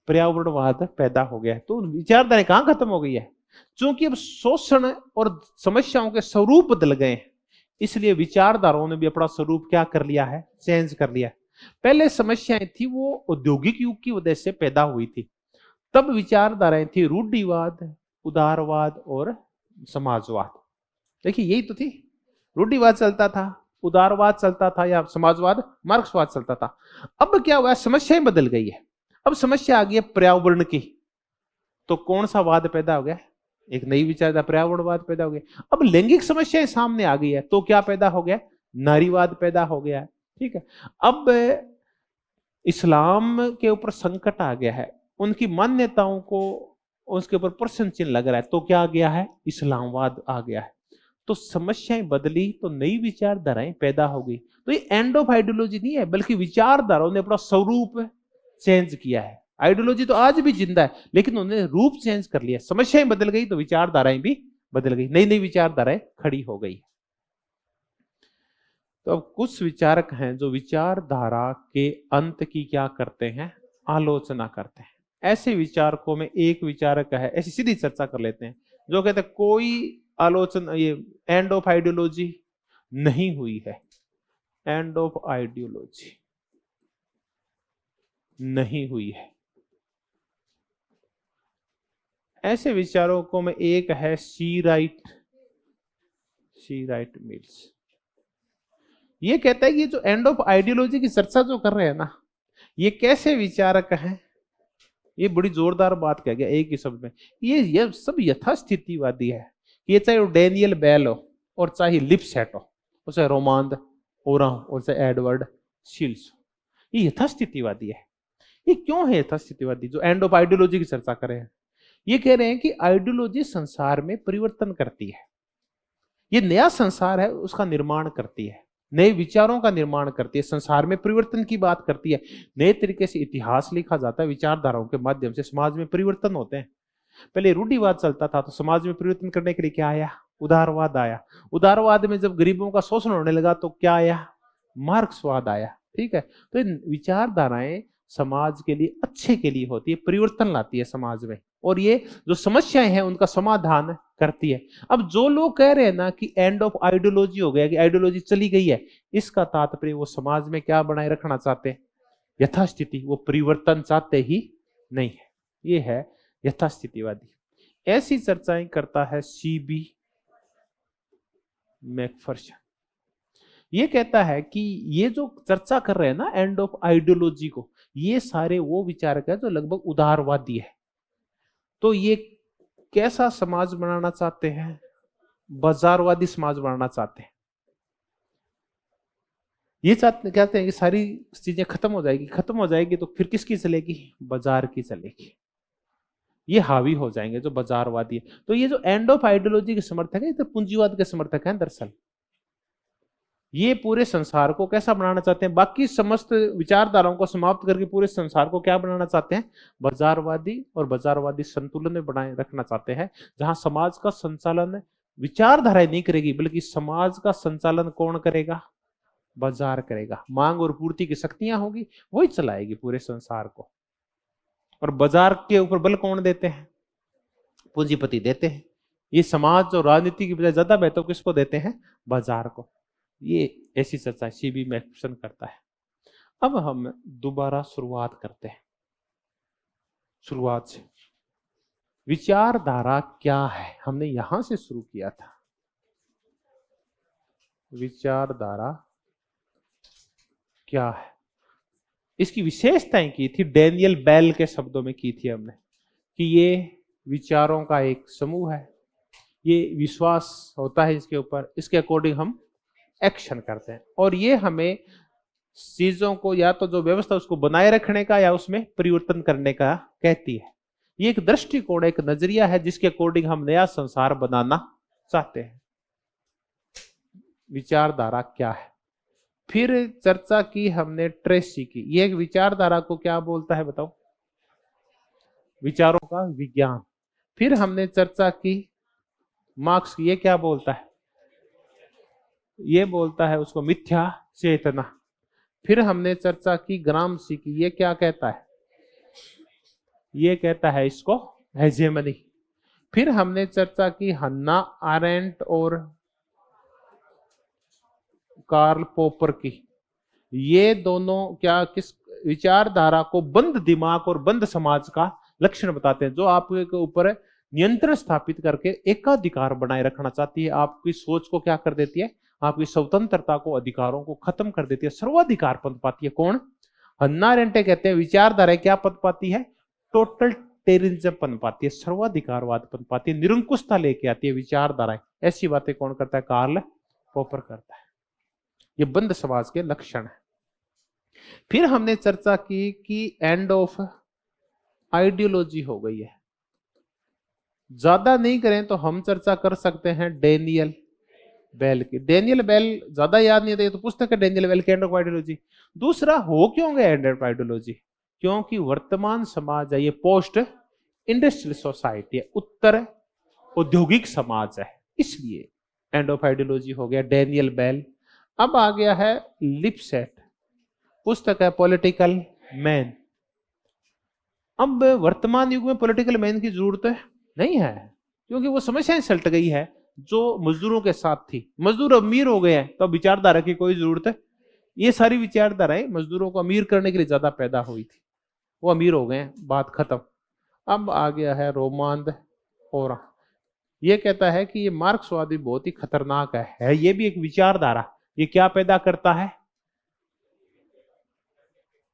पर्यावरणवाद पैदा हो गया है। तो विचारधाराएं कहां खत्म हो गई है? क्योंकि अब शोषण और समस्याओं के स्वरूप बदल गए हैं, इसलिए विचारधाराओं ने भी अपना स्वरूप क्या कर लिया है? चेंज कर लिया है। पहले समस्याएं थी वो औद्योगिक युग की वजह से पैदा हुई थी। तब विचारधाराएं थी रूढ़िवाद, उदारवाद और समाजवाद। देखिए यही तो थी, रूढ़िवाद चलता था, उदारवाद चलता था या समाजवाद मार्क्सवाद चलता था। अब क्या हुआ? समस्याएं बदल गई है। अब समस्या आ गई है पर्यावरण की। तो कौन सा वाद पैदा हो गया? एक नई विचारधारा पर्यावरणवाद पैदा हो गया। अब लैंगिक समस्याएं सामने आ गई है तो क्या पैदा हो गया? नारीवाद पैदा हो गया है। ठीक है। अब इस्लाम के ऊपर संकट आ गया है, उनकी मान्यताओं को उसके ऊपर प्रश्न चिन्ह लग रहा है तो क्या आ गया है? इस्लामवाद आ गया है। तो समस्याएं बदली तो नई विचारधाराएं पैदा हो गई। तो ये एंड ऑफ आइडियोलॉजी नहीं है, बल्कि विचारधाराओं ने अपना स्वरूप चेंज किया है। आइडियोलॉजी तो आज भी जिंदा है लेकिन उन्होंने रूप चेंज कर लिया। समस्याएं बदल गई तो विचारधाराएं भी बदल गई, नई नई विचारधाराएं खड़ी हो गई। तो अब कुछ विचारक हैं जो विचारधारा के अंत की क्या करते हैं? आलोचना करते हैं। ऐसे विचारकों में एक विचारक है, ऐसी सीधी चर्चा कर लेते हैं, जो कहते हैं कोई आलोचना, ये एंड ऑफ आइडियोलॉजी नहीं हुई है। एंड ऑफ आइडियोलॉजी नहीं हुई है। ऐसे विचारकों में एक है सी राइट मिल्स। ये कहता है कि जो एंड ऑफ आइडियोलॉजी की चर्चा जो कर रहे हैं ना, ये कैसे विचारक हैं? ये बड़ी जोरदार बात कह गया एक ही शब्द में। ये सब यथास्थितिवादी है। ये चाहे वो डेनियल बेल हो और चाहे लिपसेट हो और चाहे रोमांद ओरा हो और चाहे एडवर्ड शील्स हो, ये यथास्थितिवादी है। ये क्यों है यथास्थितिवादी? जो एंड ऑफ आइडियोलॉजी की चर्चा कर रहे हैं, ये कह रहे हैं कि आइडियोलॉजी संसार में परिवर्तन करती है। ये नया संसार है उसका निर्माण करती है, नए विचारों का निर्माण करती है, संसार में परिवर्तन की बात करती है। नए तरीके से इतिहास लिखा जाता है, विचारधाराओं के माध्यम से समाज में परिवर्तन होते हैं। पहले रूढ़िवाद चलता था तो समाज में परिवर्तन करने के लिए क्या आया? उदारवाद आया। उदारवाद में जब गरीबों का शोषण होने लगा तो क्या आया? मार्क्सवाद आया। ठीक है। तो ये विचारधाराएं समाज के लिए अच्छे के लिए होती है, परिवर्तन लाती है समाज में, और ये जो समस्याएं हैं उनका समाधान करती है। अब जो लोग कह रहे हैं ना कि एंड ऑफ आइडियोलॉजी हो गया, कि आइडियोलॉजी चली गई है, इसका तात्पर्य वो समाज में क्या बनाए रखना चाहते हैं? यथास्थिति। वो परिवर्तन चाहते ही नहीं है। ये है यथास्थितिवादी। ऐसी चर्चाएं करता है सीबी मैकफर्शन। ये कहता है कि ये जो चर्चा कर रहे हैं ना एंड ऑफ आइडियोलॉजी को, ये सारे वो विचारक है जो लगभग उदारवादी है। तो ये कैसा समाज बनाना चाहते हैं? बाजारवादी समाज बनाना चाहते हैं। ये कहते हैं कि सारी चीजें खत्म हो जाएगी, खत्म हो जाएगी तो फिर किसकी चलेगी? बाजार की चलेगी। ये हावी हो जाएंगे जो बाजारवादी है। तो ये जो एंड ऑफ आइडियोलॉजी के समर्थक है, तो पूंजीवाद के समर्थक हैं दरअसल। ये पूरे संसार को कैसा बनाना चाहते हैं? बाकी समस्त विचारधाराओं को समाप्त करके पूरे संसार को क्या बनाना चाहते हैं? बाजारवादी, और बाजारवादी संतुलन में बनाए रखना चाहते हैं, जहां समाज का संचालन विचारधाराएं नहीं करेगी, बल्कि समाज का संचालन कौन करेगा? बाजार करेगा। मांग और पूर्ति की शक्तियां होगी, वही चलाएगी पूरे संसार को। और बाजार के ऊपर बल कौन देते हैं? पूंजीपति देते हैं। ये समाज और राजनीति की बजाय ज्यादा महत्व किसको देते हैं? बाजार को। ये ऐसी चर्चा सीबी में एक्सप्रेशन करता है। अब हम दोबारा शुरुआत करते हैं, शुरुआत से। विचारधारा क्या है, हमने यहां से शुरू किया था। विचारधारा क्या है, इसकी विशेषताएं की थी डैनियल बेल के शब्दों में की थी हमने, कि ये विचारों का एक समूह है, ये विश्वास होता है इसके ऊपर, इसके अकॉर्डिंग हम एक्शन करते हैं, और ये हमें चीजों को या तो जो व्यवस्था उसको बनाए रखने का या उसमें परिवर्तन करने का कहती है। ये एक दृष्टिकोण, एक नजरिया है जिसके अकॉर्डिंग हम नया संसार बनाना चाहते हैं। विचारधारा क्या है? फिर चर्चा की हमने ट्रेसी की। ये एक विचारधारा को क्या बोलता है बताओ? विचारों का विज्ञान। फिर हमने चर्चा की मार्क्स की, ये क्या बोलता है? ये बोलता है उसको मिथ्या चेतना। फिर हमने चर्चा की ग्रामसी की, ये क्या कहता है? ये कहता है इसको हेजेमनी। फिर हमने चर्चा की हन्ना आरेंट और कार्ल पोपर की। ये दोनों क्या किस विचारधारा को बंद दिमाग और बंद समाज का लक्षण बताते हैं, जो आपके ऊपर नियंत्रण स्थापित करके एकाधिकार बनाए रखना चाहती है। आपकी सोच को क्या कर देती है? आपकी स्वतंत्रता को, अधिकारों को खत्म कर देती है, सर्वाधिकार पद पाती है। कौन? हन्ना अरेंट कहते हैं विचारधारा क्या पद पाती है? टोटल टेरिज्म पन पाती है, सर्वाधिकारवाद पन पाती है, निरंकुशता लेके आती है विचारधाराएं। ऐसी बातें कौन करता है? कार्ल पॉपर करता है। ये बंद समाज के लक्षण है। फिर हमने चर्चा की कि एंड ऑफ आइडियोलॉजी हो गई है। ज्यादा नहीं करें तो हम चर्चा कर सकते हैं डैनियल बेल की। डैनियल बेल ज्यादा याद नहीं, तो पुस्तक है डैनियल बेल की एंड ऑफ आइडियोलॉजी। दूसरा हो क्यों गया एंड ऑफ आइडियोलॉजी? क्योंकि वर्तमान समाज है ये पोस्ट इंडस्ट्रियल सोसाइटी है, उत्तर औद्योगिक समाज है, इसलिए एंड ऑफ आइडियोलॉजी हो गया डैनियल बेल। अब आ गया है लिपसेट, पुस्तक है पॉलिटिकल मैन। अब वर्तमान युग में पॉलिटिकल मैन की जरूरत नहीं है, क्योंकि वो समस्याएं सलट गई है जो मजदूरों के साथ थी। मजदूर अमीर हो गए हैं तो विचारधारा की कोई जरूरत है? ये सारी विचारधाराएं मजदूरों को अमीर करने के लिए ज्यादा पैदा हुई थी, वो अमीर हो गए हैं, बात खत्म। अब आ गया है रोमांद ओरा। ये कहता है कि ये मार्क्सवाद भी बहुत ही खतरनाक है। ये भी एक विचारधारा। ये क्या पैदा करता है?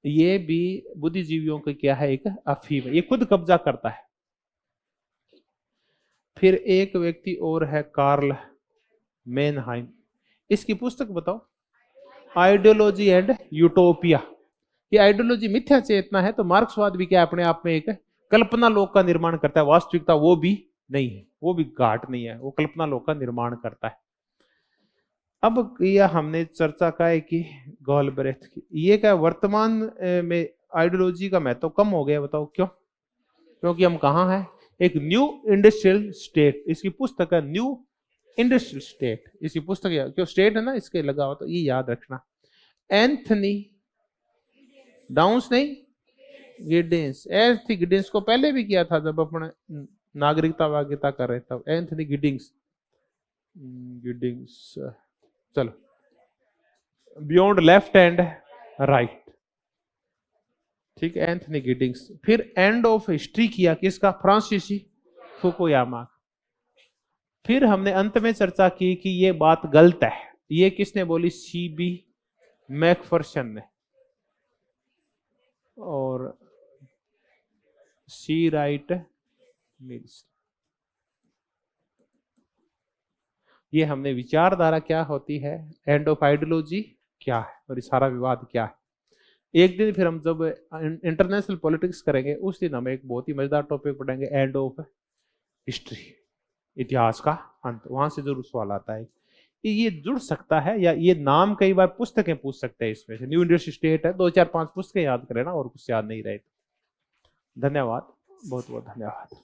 ये भी बुद्धिजीवियों की क्या है? एक अफीम है, ये खुद कब्जा करता है। फिर एक व्यक्ति और है कार्ल मेनहाइम। इसकी पुस्तक बताओ, आइडियोलॉजी एंड यूटोपिया। ये आइडियोलॉजी मिथ्या चेतना है, तो मार्क्सवाद भी क्या अपने आप में एक कल्पना लोक का निर्माण करता है। वास्तविकता वो भी नहीं है, वो भी घाट नहीं है, वो कल्पना लोक का निर्माण करता है। अब किया हमने चर्चा का है कि गॉलब्रेथ की। ये क्या वर्तमान में आइडियोलॉजी का महत्व कम हो गया? बताओ क्यों? क्योंकि हम कहाँ हैं? एक न्यू इंडस्ट्रियल स्टेट। इसकी पुस्तक है न्यू इंडस्ट्रियल स्टेट। इसकी पुस्तक क्यों स्टेट है ना, इसके लगा हो, तो ये याद रखना। एंथनी डाउन्स नहीं, गिडिंस। एंथनी गिडिंस को पहले भी किया था जब अपने नागरिकता वाग्यता कर रहे थे। एंथनी गिडिंस चलो, बियॉन्ड लेफ्ट एंड राइट, ठीक है, एंथनी गिडिंग्स। फिर एंड ऑफ हिस्ट्री किया किसका? फ्रांसीसी फुकुयामा। फिर हमने अंत में चर्चा की कि ये बात गलत है। ये किसने बोली? सीबी मैकफर्सन ने और सी राइट मिल्स। ये हमने विचारधारा क्या होती है, एंड ऑफ आइडियोलॉजी क्या है, और ये सारा विवाद क्या है। एक दिन फिर हम जब इंटरनेशनल पॉलिटिक्स करेंगे उस दिन हम एक बहुत ही मजेदार टॉपिक पढ़ेंगे, एंड ऑफ हिस्ट्री, इतिहास का अंत। वहां से जरूर सवाल आता है कि ये जुड़ सकता है, या ये नाम कई बार पुस्तकें पूछ सकते हैं इसमें से। न्यू इंडस्ट्री स्टेट है, 2 4 5 पुस्तकें याद करें ना, और कुछ याद नहीं रहे। धन्यवाद, बहुत बहुत धन्यवाद।